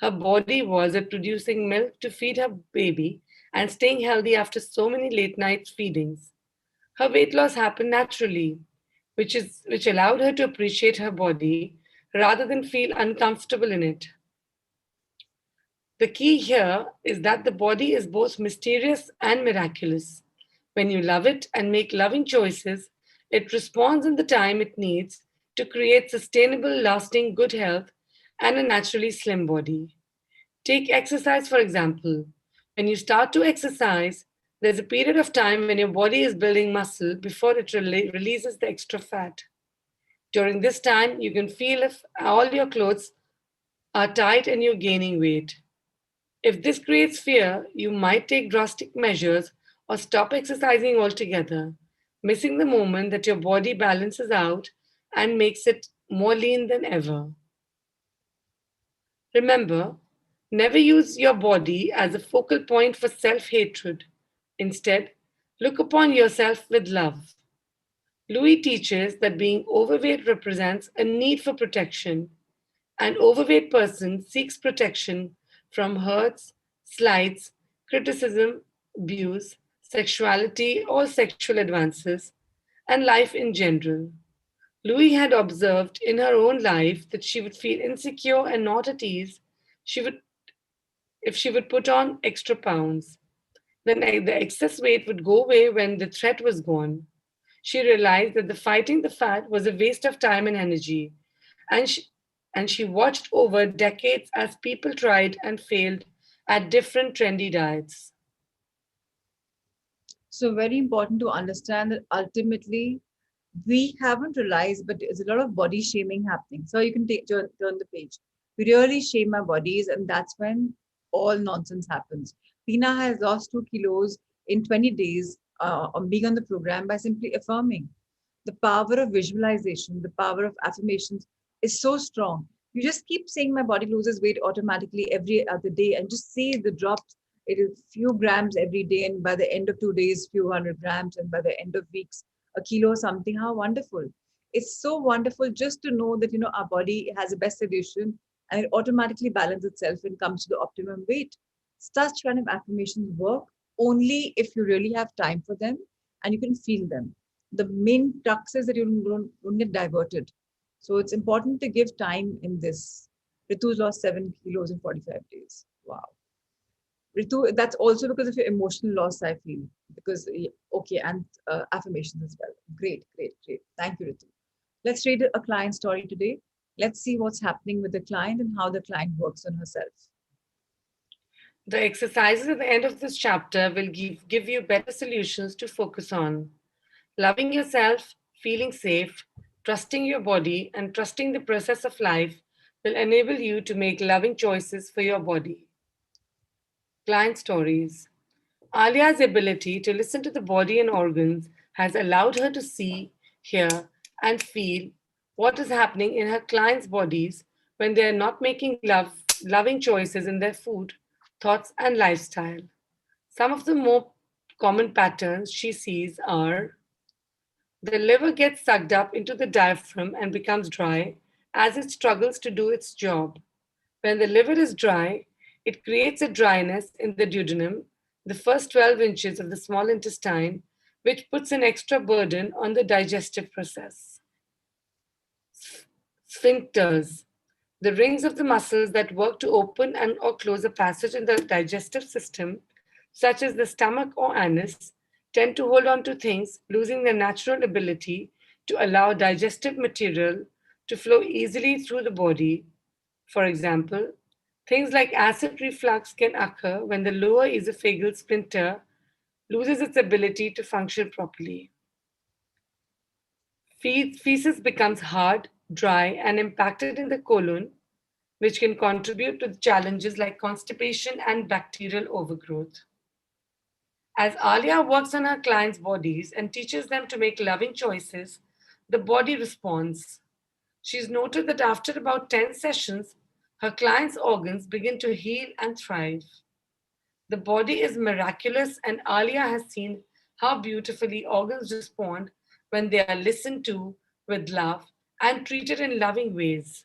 her body was at producing milk to feed her baby and staying healthy after so many late night feedings. Her weight loss happened naturally, which allowed her to appreciate her body rather than feel uncomfortable in it. The key here is that the body is both mysterious and miraculous. When you love it and make loving choices, it responds in the time it needs to create sustainable, lasting good health and a naturally slim body. Take exercise, for example. When you start to exercise, there's a period of time when your body is building muscle before it releases the extra fat. During this time, you can feel if all your clothes are tight and you're gaining weight. If this creates fear, you might take drastic measures or stop exercising altogether, missing the moment that your body balances out and makes it more lean than ever. Remember, never use your body as a focal point for self hatred. Instead, look upon yourself with love. Louis teaches that being overweight represents a need for protection. An overweight person seeks protection from hurts, slights, criticism, abuse, sexuality or sexual advances, and life in general. Louis had observed in her own life that she would feel insecure and not at ease she would, if she would put on extra pounds. Then the excess weight would go away when the threat was gone. She realized that the fighting the fat was a waste of time and energy, and she watched over decades as people tried and failed at different trendy diets. So very important to understand that ultimately we haven't realized, but there's a lot of body shaming happening. So you can turn the page. We really shame our bodies, and that's when all nonsense happens. Tina has lost 2 kilos in 20 days on being on the program by simply affirming. The power of visualization, the power of affirmations is so strong. You just keep saying my body loses weight automatically every other day and just see the drops. It is few grams every day, and by the end of 2 days, few hundred grams, and by the end of weeks, a kilo or something. How wonderful. It's so wonderful just to know that our body has the best solution and it automatically balances itself and comes to the optimum weight. Such kind of affirmations work only if you really have time for them and you can feel them. The main crux is that you don't get diverted. So it's important to give time in this. Ritu's lost 7 kilos in 45 days. Wow. Ritu, that's also because of your emotional loss, I feel. Because, okay, and affirmations as well. Great, great, great. Thank you, Ritu. Let's read a client story today. Let's see what's happening with the client and how the client works on herself. The exercises at the end of this chapter will give you better solutions to focus on. Loving yourself, feeling safe, trusting your body, and trusting the process of life will enable you to make loving choices for your body. Client stories. Alia's ability to listen to the body and organs has allowed her to see, hear, and feel what is happening in her clients' bodies when they are not making loving choices in their food, thoughts, and lifestyle. Some of the more common patterns she sees are: the liver gets sucked up into the diaphragm and becomes dry as it struggles to do its job. When the liver is dry, it creates a dryness in the duodenum the first 12 inches of the small intestine, which puts an extra burden on the digestive process. Sphincters, the rings of the muscles that work to open and or close a passage in the digestive system, such as the stomach or anus, tend to hold on to things, losing their natural ability to allow digestive material to flow easily through the body. For example, things like acid reflux can occur when the lower esophageal sphincter loses its ability to function properly. Feces becomes hard, dry, and impacted in the colon, which can contribute to challenges like constipation and bacterial overgrowth. As Alia works on her clients' bodies and teaches them to make loving choices, the body responds. She's noted that after about 10 sessions, her clients' organs begin to heal and thrive. The body is miraculous, and Alia has seen how beautifully organs respond when they are listened to with love and treated in loving ways.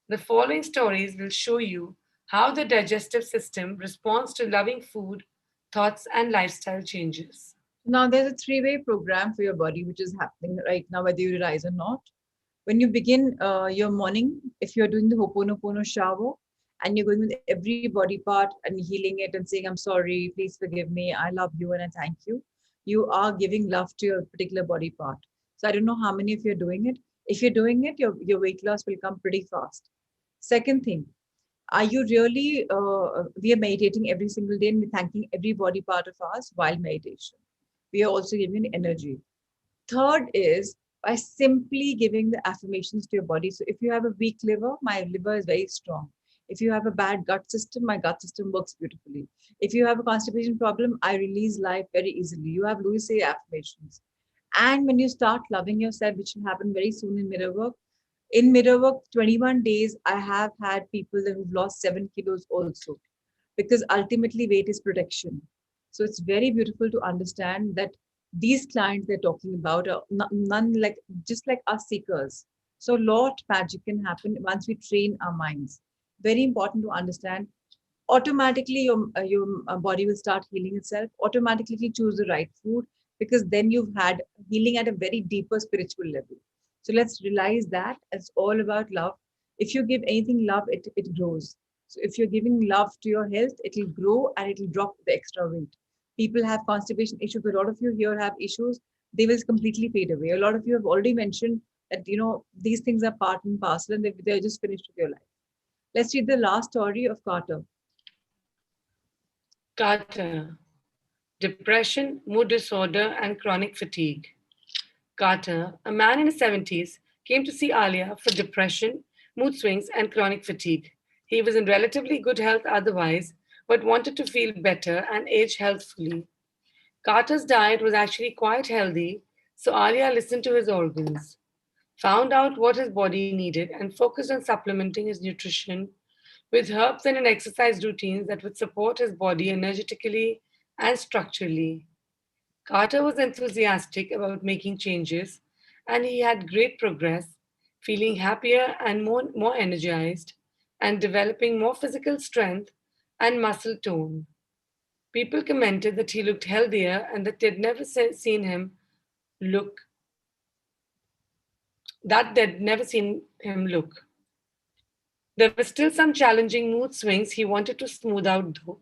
The following stories will show you how the digestive system responds to loving food, thoughts, and lifestyle changes. Now, there's a three-way program for your body, which is happening right now, whether you realize or not. When you begin your morning, if you're doing the Ho'oponopono shower and you're going with every body part and healing it and saying, I'm sorry, please forgive me, I love you, and I thank you, you are giving love to your particular body part. So I don't know how many of you are doing it. If you're doing it, your weight loss will come pretty fast. Second thing, are you really, we are meditating every single day and we're thanking every body part of ours while meditation. We are also giving energy. Third is by simply giving the affirmations to your body. So if you have a weak liver, my liver is very strong. If you have a bad gut system, my gut system works beautifully. If you have a constipation problem, I release life very easily. You have Louis Hay affirmations. And when you start loving yourself, which will happen very soon in mirror work, in mirror work, 21 days, I have had people who've lost 7 kilos also, because ultimately weight is protection. So it's very beautiful to understand that these clients they're talking about are none like just like us seekers. So lot magic can happen once we train our minds. Very important to understand. Automatically, your body will start healing itself. Automatically, choose the right food because then you've had healing at a very deeper spiritual level. So let's realize that it's all about love. If you give anything love, it grows. So if you're giving love to your health, it will grow and it will drop the extra weight. People have constipation issues. A lot of you here have issues. They will completely fade away. A lot of you have already mentioned that these things are part and parcel and they're just finished with your life. Let's read the last story of Carter. Carter, depression, mood disorder, and chronic fatigue. Carter, a man in his 70s, came to see Alia for depression, mood swings, and chronic fatigue. He was in relatively good health otherwise, but wanted to feel better and age healthfully. Carter's diet was actually quite healthy, so Alia listened to his organs, found out what his body needed, and focused on supplementing his nutrition with herbs and an exercise routine that would support his body energetically and structurally. Carter was enthusiastic about making changes, and he had great progress, feeling happier and more energized, and developing more physical strength and muscle tone. People commented that he looked healthier and that seen him look they'd never seen him look. There were still some challenging mood swings he wanted to smooth out though.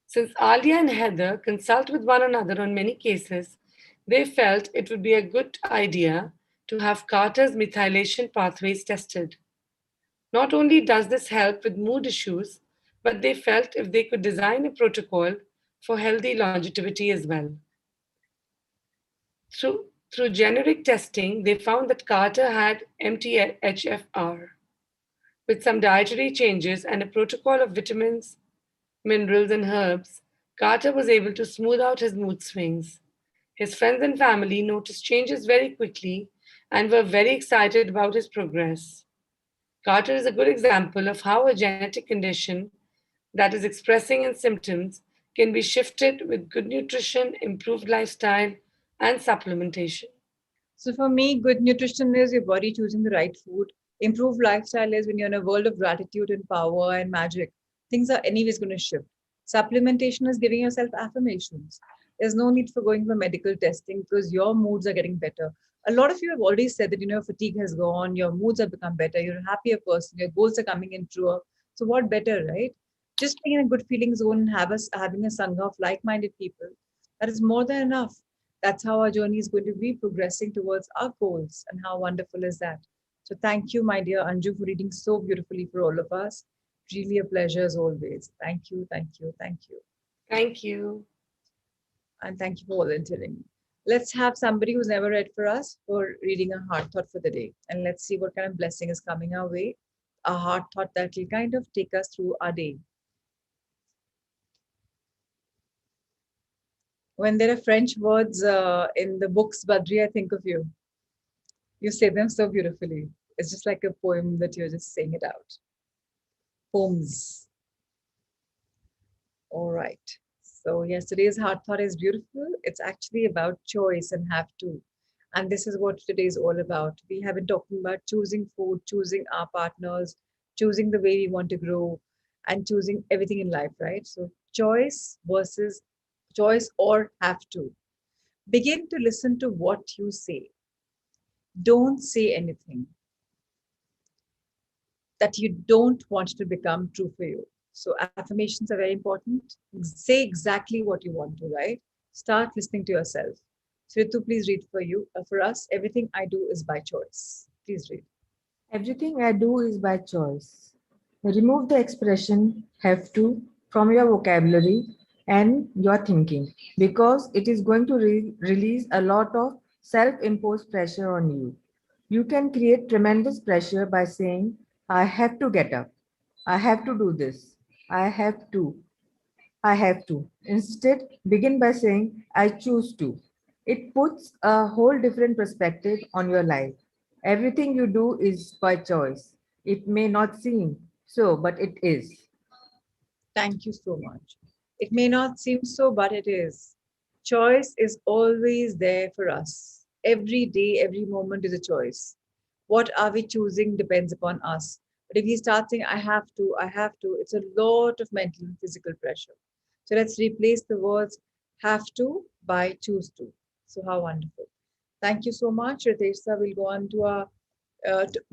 Since Alia and Heather consult with one another on many cases, they felt it would be a good idea to have Carter's methylation pathways tested. Not only does this help with mood issues, but they felt if they could design a protocol for healthy longevity as well. Through generic testing, they found that Carter had MTHFR. With some dietary changes and a protocol of vitamins, minerals, and herbs, Carter was able to smooth out his mood swings. His friends and family noticed changes very quickly and were very excited about his progress. Carter is a good example of how a genetic condition that is expressing in symptoms can be shifted with good nutrition, improved lifestyle, and supplementation. So for me, good nutrition is your body choosing the right food. Improved lifestyle is when you're in a world of gratitude and power and magic. Things are anyways going to shift. Supplementation is giving yourself affirmations. There's no need for going for medical testing because your moods are getting better. A lot of you have already said that your fatigue has gone, your moods have become better, you're a happier person, your goals are coming in truer. So what better, right? Just being in a good feeling zone and having a sangha of like-minded people, that is more than enough. That's how our journey is going to be progressing towards our goals. And how wonderful is that? So thank you, my dear Anju, for reading so beautifully for all of us. Really a pleasure as always. Thank you, thank you, thank you. Thank you. And thank you for volunteering. Let's have somebody who's never read for us for reading a heart thought for the day. And let's see what kind of blessing is coming our way. A heart thought that will kind of take us through our day. When there are French words in the books, Badri, I think of you. You say them so beautifully. It's just like a poem that you're just saying it out. Poems. All right. So yesterday's heart thought is beautiful. It's actually about choice and have to. And this is what today is all about. We have been talking about choosing food, choosing our partners, choosing the way we want to grow, and choosing everything in life, right? So choice versus choice or have to. Begin to listen to what you say. Don't say anything that you don't want to become true for you. So affirmations are very important. Say exactly what you want to, right? Start listening to yourself. So Ritu, please read for you. For us, everything I do is by choice. Please read. Everything I do is by choice. Remove the expression have to from your vocabulary and your thinking because it is going to release a lot of self imposed pressure on you. You can create tremendous pressure by saying, I have to get up. I have to do this. I have to. I have to. Instead, begin by saying, I choose to. It puts a whole different perspective on your life. Everything you do is by choice. It may not seem so, but it is. Thank you so much. It may not seem so, but it is. Choice is always there for us. Every day, every moment is a choice. What are we choosing depends upon us. But if we start saying, I have to, it's a lot of mental and physical pressure. So let's replace the words have to by choose to. So, how wonderful. Thank you so much, Ritesh. Sir. We'll go on to our.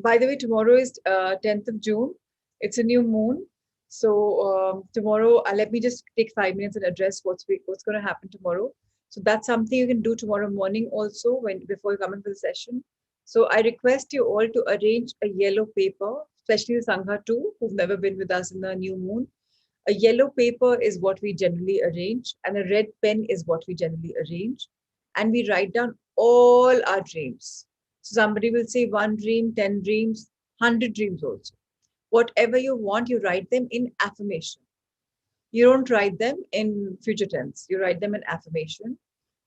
By the way, tomorrow is 10th of June. It's a new moon. So tomorrow, let me just take 5 minutes and address what's going to happen tomorrow. So that's something you can do tomorrow morning also when before you come in for the session. So I request you all to arrange a yellow paper, especially the Sangha too, who've never been with us in the new moon. A yellow paper is what we generally arrange, and a red pen is what we generally arrange. And we write down all our dreams. So somebody will say one dream, 10 dreams, 100 dreams also. Whatever you want, you write them in affirmation. You don't write them in future tense. You write them in affirmation.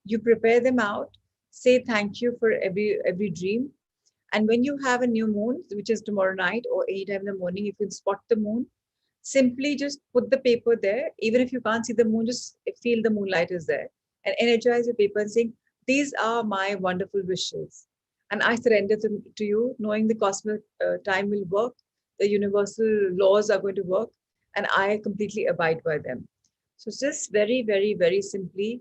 You prepare them out. Say thank you for every dream. And when you have a new moon, which is tomorrow night or anytime in the morning, you can spot the moon. Simply just put the paper there. Even if you can't see the moon, just feel the moonlight is there and energize your paper and saying, these are my wonderful wishes. And I surrender to you, knowing the cosmic time will work, the universal laws are going to work, and I completely abide by them. So just very, very, very simply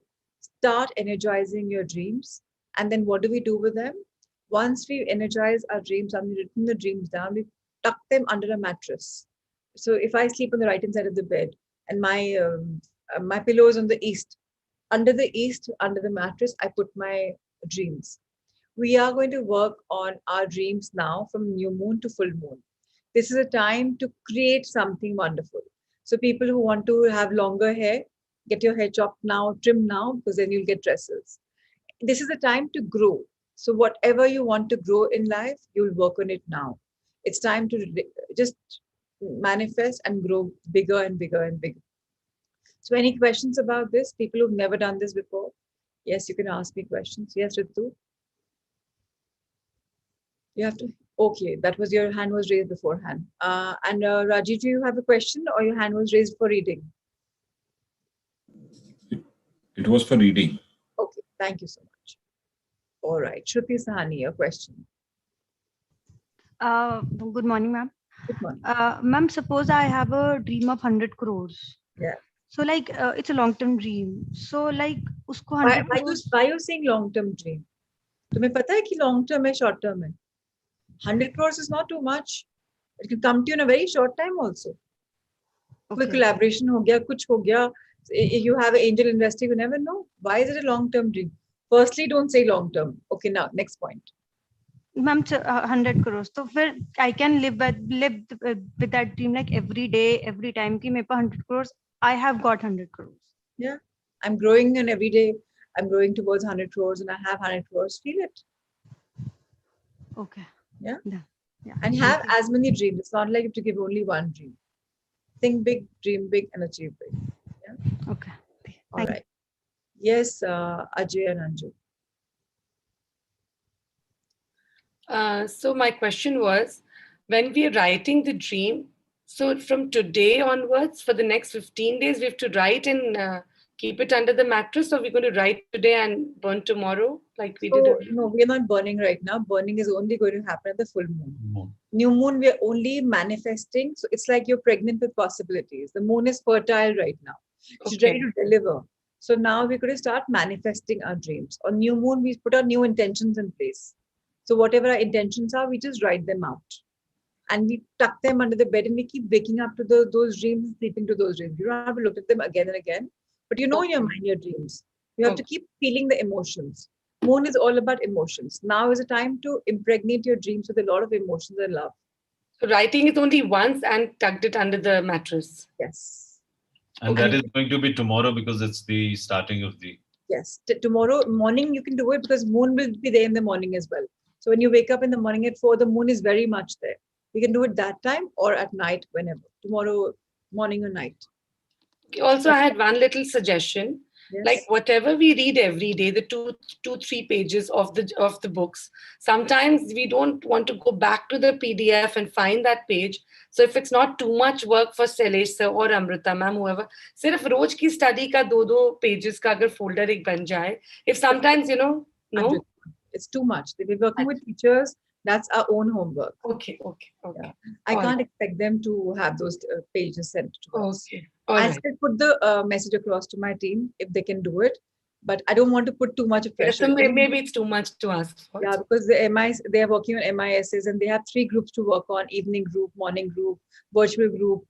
start energizing your dreams. And then what do we do with them? Once we energize our dreams and we've written the dreams down, we tuck them under a mattress. So if I sleep on the right hand side of the bed and my pillow is on the east, under the east, under the mattress, I put my dreams. We are going to work on our dreams now from new moon to full moon. This is a time to create something wonderful. So people who want to have longer hair, get your hair chopped now, trim now, because then you'll get tresses. This is a time to grow. So whatever you want to grow in life, you'll work on it now. It's time to just manifest and grow bigger and bigger and bigger. So any questions about this? People who've never done this before? Yes, you can ask me questions. Yes, Ritu? You have to, okay, that was your hand was raised beforehand. And Raji, do you have a question or your hand was raised for reading? It was for reading. Okay, thank you so much. All right, Shruti Sahani, a question. Good morning, ma'am. Good morning. Ma'am, suppose I have a dream of 100 crores. Yeah. So like it's a long-term dream. So like usko Why, 100 crores. why you saying long-term dream? तुम्हें पता है कि long term है short term है? 100 crores is not too much. It can come to you in a very short time also. कोई Okay. collaboration हो गया, कुछ हो गया. You have an angel investor, you never know. Why is it a long-term dream? Firstly, don't say long-term. Okay, now next point. Ma'am, 100 crores. So फिर I can live with that dream like every day, every time कि मेरे पास 100 crores. I have got 100 crores. Yeah, I'm growing, and every day I'm growing towards 100 crores, and I have 100 crores. Feel it. Okay. Yeah. Yeah. And Thank have you. as many dreams. It's not like you have to give only one dream. Think big, dream big, and achieve big. Okay. All Thank you. right. Yes, Ajay and Anju. So my question was, when we are writing the dream, so from today onwards, for the next 15 days, we have to write and keep it under the mattress, or we're going to write today and burn tomorrow, like we did So, earlier? no, we're not burning right now. Burning is only going to happen at the full moon. New moon, we're only manifesting. So it's like you're pregnant with possibilities. The moon is fertile right now. She's ready to deliver. So now we're going to start manifesting our dreams. On new moon, we put our new intentions in place. So whatever our intentions are, we just write them out. And we tuck them under the bed and we keep waking up to those dreams, sleeping to those dreams. You don't have to look at them again and again, but you know in your mind your dreams. You have to keep feeling the emotions. Moon is all about emotions. Now is a time to impregnate your dreams with a lot of emotions and love. So writing it only once and tucked it under the mattress. Yes. And that is going to be tomorrow because it's the starting of the. Yes. Tomorrow morning you can do it because moon will be there in the morning as well. So when you wake up in the morning at 4, the moon is very much there. You can do it that time or at night, whenever. Tomorrow morning or night. Also, I had one little suggestion. Yes. Like whatever we read every day, the two, 3 pages of the books, sometimes we don't want to go back to the PDF and find that page. So if it's not too much work for Shailesh sir or Amrita ma'am, whoever, सिर्फ रोज की study का 2 pages का अगर folder एक बन जाए, if sometimes no. It's too much. We're working with teachers. That's our own homework. Okay. Yeah. I can't expect them to have those pages sent to us. Okay. I still put the message across to my team if they can do it, but I don't want to put too much of pressure. So maybe it's too much to ask for. Yeah, because they are working on MISs and they have 3 groups to work on: evening group, morning group, virtual group.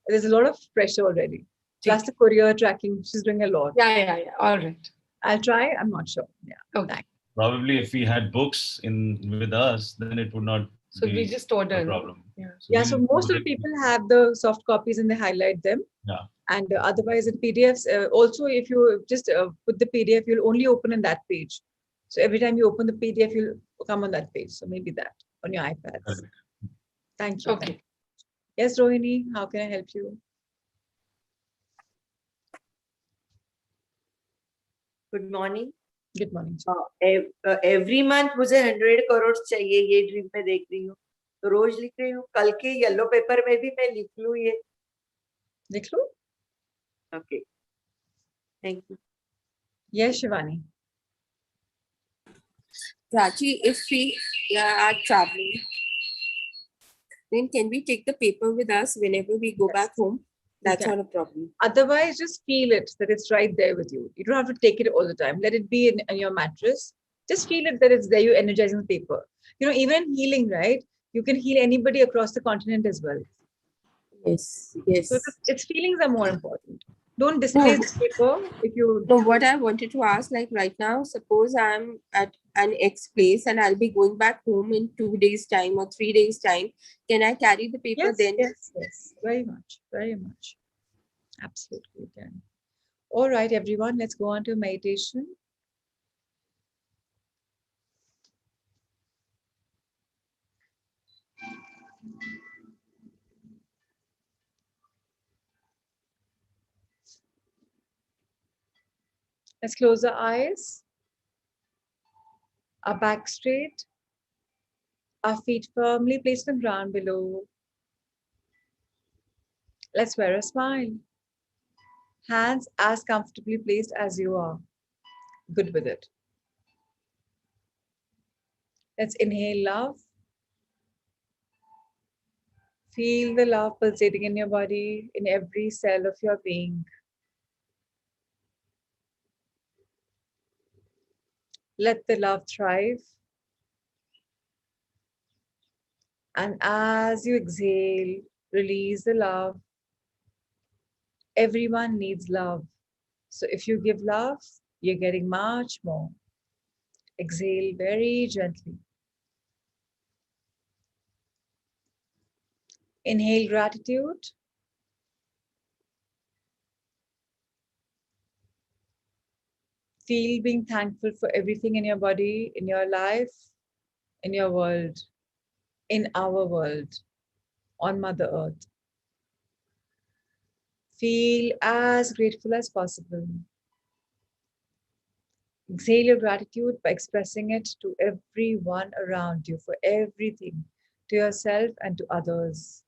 There's a lot of pressure already. Plus the career tracking, she's doing a lot. Yeah. All right. I'll try. I'm not sure. Yeah. Okay. Thanks. Probably if we had books with us, then it would not so be we just order a problem. Yeah. So most of the people have the soft copies and they highlight them. Yeah. And otherwise in PDFs, also if you just put the PDF, you'll only open in that page. So every time you open the PDF, you'll come on that page. So maybe that on your iPads. Correct. Thank you. Okay. Yes, Rohini, how can I help you? Good morning. Good morning. Every month मुझे 100 करोड़ चाहिए, ये dream में देख रही हूँ, तो रोज लिख रही हूँ. कल के येलो पेपर में भी मैं लिख लूँ ये. लिख लो. Okay. Thank you. Yes, Shivani. Prachi, if we are traveling, then can we take the paper with us whenever we go back home? That's not a problem. Otherwise, just feel it that it's right there with you. You don't have to take it all the time. Let it be in your mattress. Just feel it that it's there. You're energizing the paper. Even in healing, right? You can heal anybody across the continent as well. Yes. So its feelings are more important. Don't display the paper if you. No, what I wanted to ask, like right now, suppose I'm at an X place and I'll be going back home in 2 days' time or 3 days' time. Can I carry the paper then? Yes. Very much. Absolutely, you can. All right, everyone, let's go on to meditation. Let's close our eyes. Our back straight. Our feet firmly placed on the ground below. Let's wear a smile. Hands as comfortably placed as you are. Good with it. Let's inhale love. Feel the love pulsating in your body, in every cell of your being. Let the love thrive. And as you exhale, release the love. Everyone needs love. So if you give love, you're getting much more. Exhale very gently. Inhale gratitude. Feel being thankful for everything in your body, in your life, in your world, in our world, on Mother Earth. Feel as grateful as possible. Exhale your gratitude by expressing it to everyone around you for everything, to yourself and to others.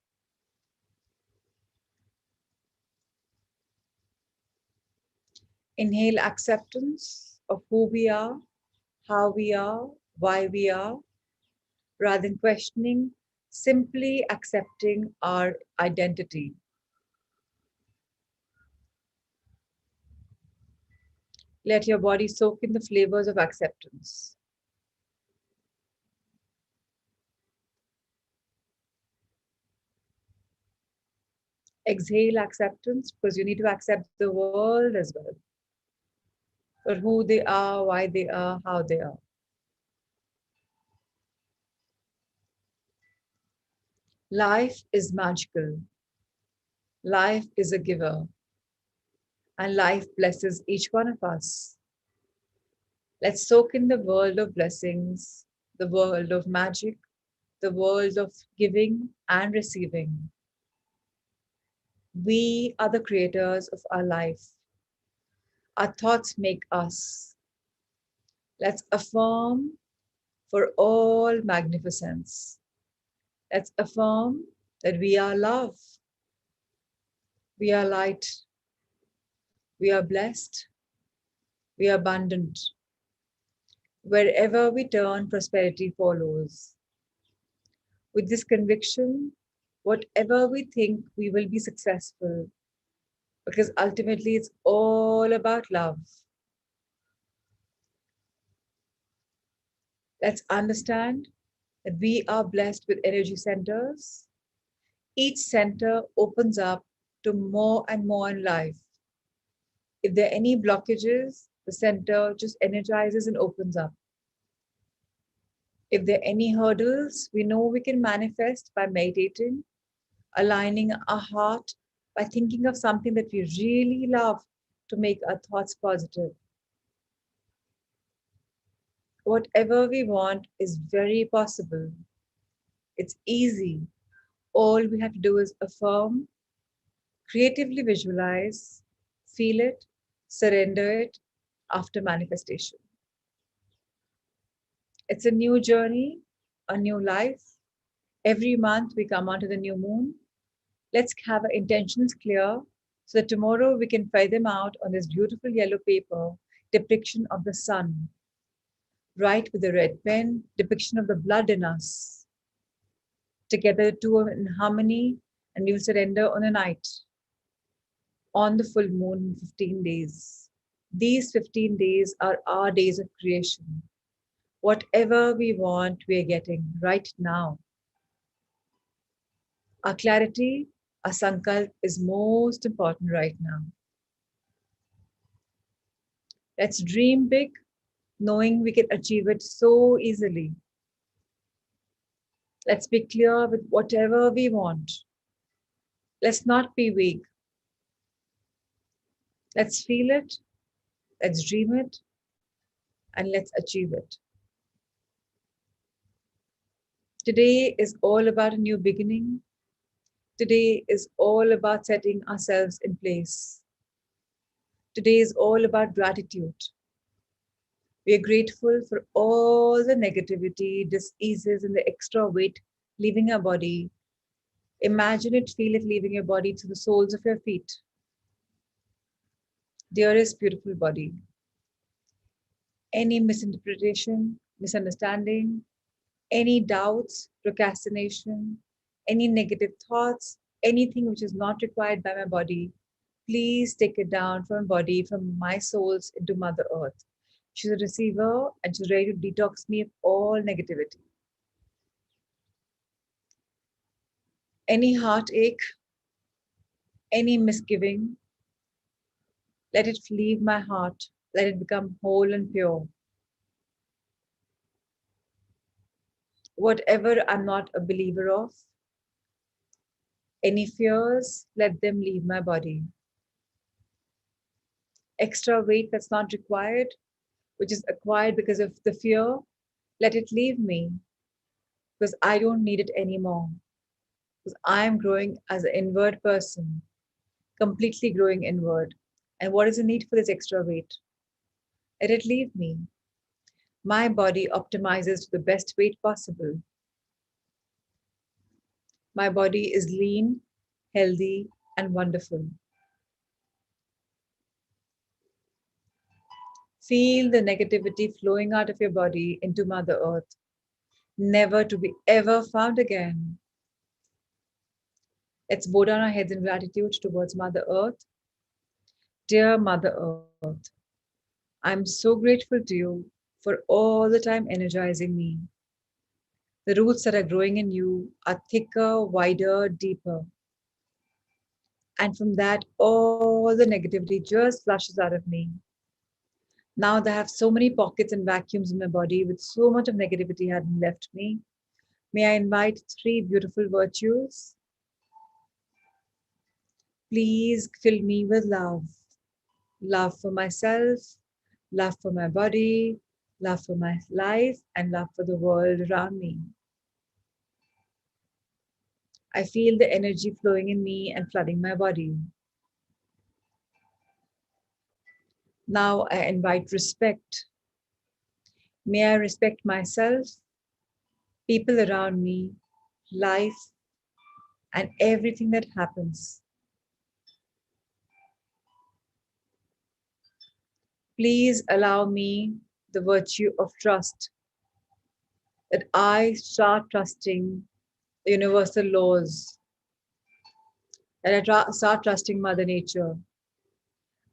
Inhale acceptance of who we are, how we are, why we are, rather than questioning, simply accepting our identity. Let your body soak in the flavors of acceptance. Exhale acceptance because you need to accept the world as well. For who they are, why they are, how they are. Life is magical. Life is a giver. And life blesses each one of us. Let's soak in the world of blessings, the world of magic, the world of giving and receiving. We are the creators of our life. Our thoughts make us. Let's affirm for all magnificence. Let's affirm that we are love. We are light. We are blessed. We are abundant. Wherever we turn, prosperity follows. With this conviction, whatever we think, we will be successful. Because ultimately, it's all about love. Let's understand that we are blessed with energy centers. Each center opens up to more and more in life. If there are any blockages, the center just energizes and opens up. If there are any hurdles, we know we can manifest by meditating, aligning our heart, by thinking of something that we really love to make our thoughts positive. Whatever we want is very possible. It's easy. All we have to do is affirm, creatively visualize, feel it, surrender it after manifestation. It's a new journey, a new life. Every month we come onto the new moon. Let's have our intentions clear so that tomorrow we can file them out on this beautiful yellow paper depiction of the sun. Write with a red pen, depiction of the blood in us. Together, the two are in harmony, and we will surrender on a night, on the full moon in 15 days. These 15 days are our days of creation. Whatever we want, we are getting right now. Our clarity, our sankalp is most important right now. Let's dream big, knowing we can achieve it so easily. Let's be clear with whatever we want. Let's not be weak. Let's feel it, let's dream it, and let's achieve it. Today is all about a new beginning. Today is all about setting ourselves in place. Today is all about gratitude. We are grateful for all the negativity, diseases, and the extra weight leaving our body. Imagine it, feel it leaving your body to the soles of your feet. Dearest, beautiful body. Any misinterpretation, misunderstanding, any doubts, procrastination, any negative thoughts, anything which is not required by my body, please take it down from my body, from my souls into Mother Earth. She's a receiver and she's ready to detox me of all negativity. Any heartache, any misgiving, let it leave my heart. Let it become whole and pure. Whatever I'm not a believer of, any fears, let them leave my body. Extra weight that's not required, which is acquired because of the fear, let it leave me because I don't need it anymore. Because I am growing as an inward person, completely growing inward. And what is the need for this extra weight? Let it leave me. My body optimizes to the best weight possible. My body is lean, healthy, and wonderful. Feel the negativity flowing out of your body into Mother Earth, never to be ever found again. Let's bow down our heads in gratitude towards Mother Earth. Dear Mother Earth, I'm so grateful to you for all the time energizing me. The roots that are growing in you are thicker, wider, deeper. And from that, all the negativity just flushes out of me. Now that I have so many pockets and vacuums in my body with so much of negativity hadn't left me, may I invite three beautiful virtues. Please fill me with love. Love for myself, love for my body, love for my life, and love for the world around me. I feel the energy flowing in me and flooding my body. Now I invite respect. May I respect myself, people around me, life, and everything that happens. Please allow me the virtue of trust, that I start trusting the universal laws, that I start trusting Mother Nature.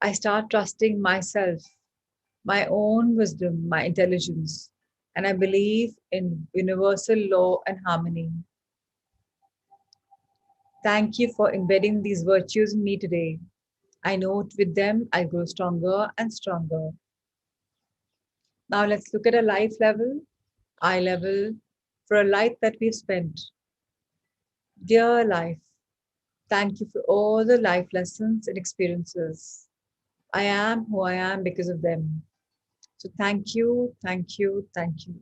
I start trusting myself, my own wisdom, my intelligence, and I believe in universal law and harmony. Thank you for embedding these virtues in me today. I know with them I grow stronger and stronger. Now let's look at a life level, eye level, for a life that we've spent. Dear life, thank you for all the life lessons and experiences. I am who I am because of them. So thank you, thank you, thank you.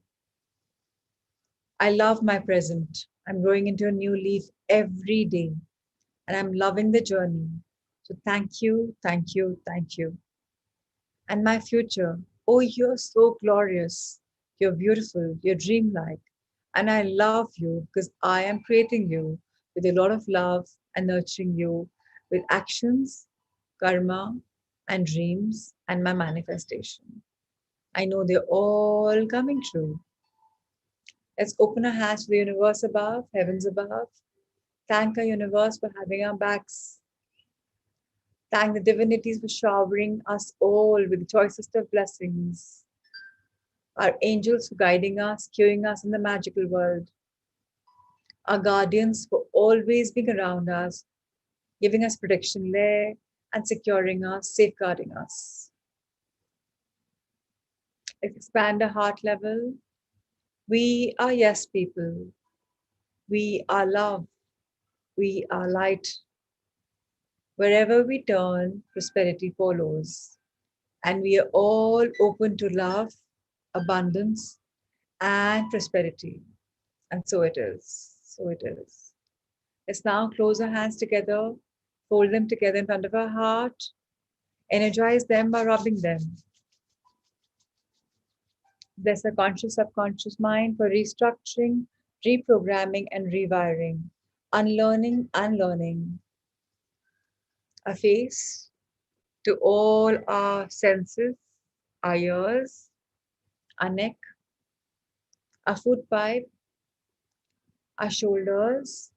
I love my present. I'm growing into a new leaf every day and I'm loving the journey. So thank you, thank you, thank you. And my future, oh, you're so glorious. You're beautiful, you're dreamlike. And I love you because I am creating you with a lot of love and nurturing you with actions, karma, and dreams and my manifestation. I know they're all coming true. Let's open our hands to the universe above, heavens above. Thank our universe for having our backs. Thank the divinities for showering us all with the choicest of blessings. Our angels for guiding us, curing us in the magical world. Our guardians for always being around us, giving us protection there and securing us, safeguarding us. Let's expand our heart level. We are yes people. We are love. We are light. Wherever we turn, prosperity follows. And we are all open to love, abundance, and prosperity. And so it is. So it is. Let's now close our hands together, fold them together in front of our heart, energize them by rubbing them. Bless our conscious, subconscious mind for restructuring, reprogramming, and rewiring, unlearning, unlearning. A face to all our senses, our ears, our neck, our foot pipe, our shoulders,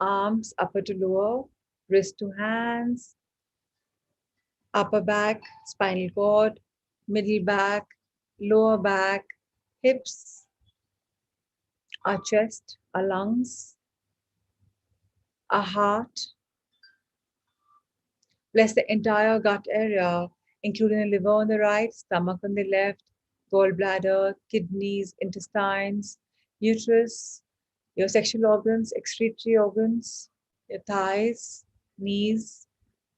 arms, upper to lower, wrist to hands, upper back, spinal cord, middle back, lower back, hips, our chest, our lungs, our heart. Bless the entire gut area, including the liver on the right, stomach on the left, gallbladder, kidneys, intestines, uterus, your sexual organs, excretory organs, your thighs, knees,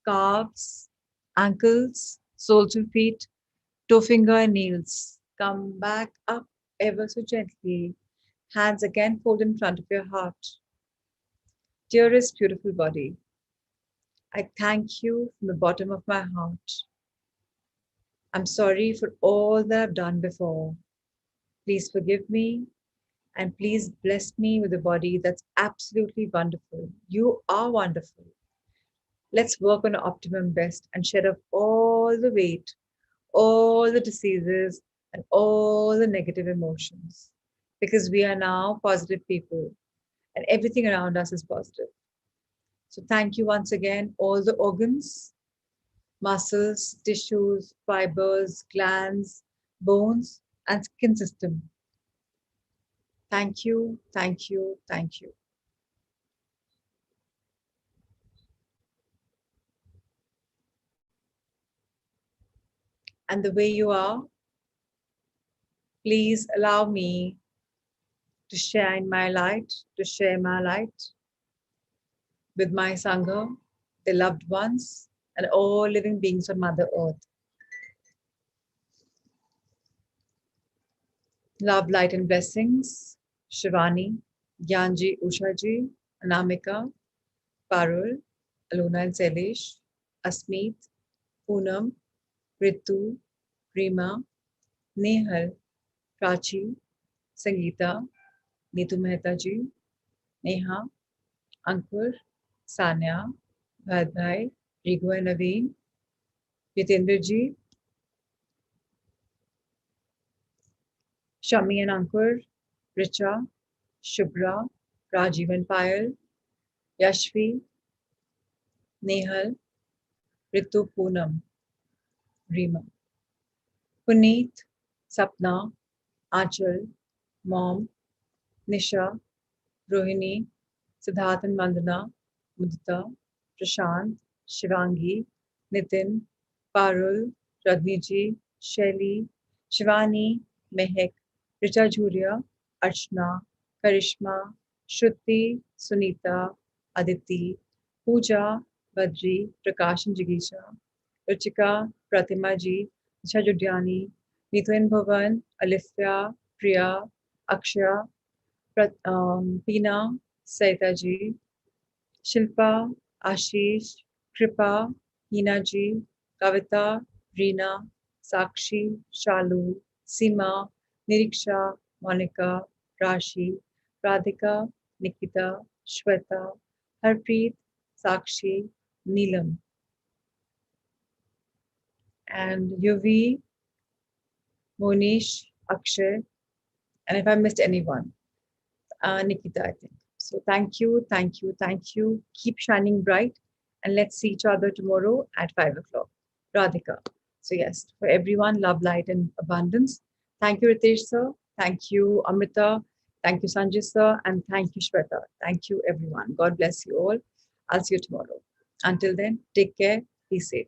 calves, ankles, soles of feet, toe finger and nails. Come back up ever so gently. Hands again fold in front of your heart. Dearest, beautiful body, I thank you from the bottom of my heart. I'm sorry for all that I've done before. Please forgive me and please bless me with a body that's absolutely wonderful. You are wonderful. Let's work on our optimum best and shed off all the weight, all the diseases, and all the negative emotions. Because we are now positive people and everything around us is positive. So thank you once again, all the organs, muscles, tissues, fibers, glands, bones, and skin system. Thank you, thank you, thank you. And the way you are, please allow me to shine my light, to share my light with my Sangha, the loved ones, and all living beings on Mother Earth. Love, light, and blessings. Shivani, Gyanji, Ushaji, Anamika, Parul, Alona and Sailesh, Asmeet, Poonam, Ritu, Rima, Nehal, Prachi, Sangeeta, Neetu Mehta ji, Neha, Ankur, Sanya, Bhadbhai, Rigu and Naveen, Jitendra ji, Shami and Ankur, Richa, Shubhra, Rajiv and Payal, Yashvi, Nehal, Ritu, Poonam, Rima, Puneet, Sapna, Achal, Mom, Nisha, Rohini, Siddharth and Mandana, Mudita, Prashant, Shivangi, Nitin, Parul, Ragniji, Shelly, Shivani, Mehek, Richa Julia, Archana, Karishma, Shruti, Sunita, Aditi, Pooja, Badri, Prakash and Jigisha, Ruchika, Pratima ji, Nisha Judyani, Nithin Bhavan, Alifya, Priya, Akshaya, Pina, Saita ji, Shilpa, Ashish, Kripa, Hina ji, Kavita, Reena, Sakshi, Shalu, Seema, Niriksha, Monica, Rashi, Radhika, Nikita, Shweta, Harpreet, Sakshi, Neelam, and Yuvi, Monish, Akshay, and if I missed anyone, Nikita, I think. So thank you, thank you, thank you. Keep shining bright, and let's see each other tomorrow at 5 o'clock. Radhika. So yes, for everyone, love, light, and abundance. Thank you, Ritesh sir. Thank you, Amrita. Thank you, Sanjay sir, and thank you, Shweta. Thank you, everyone. God bless you all. I'll see you tomorrow. Until then, take care. Be safe.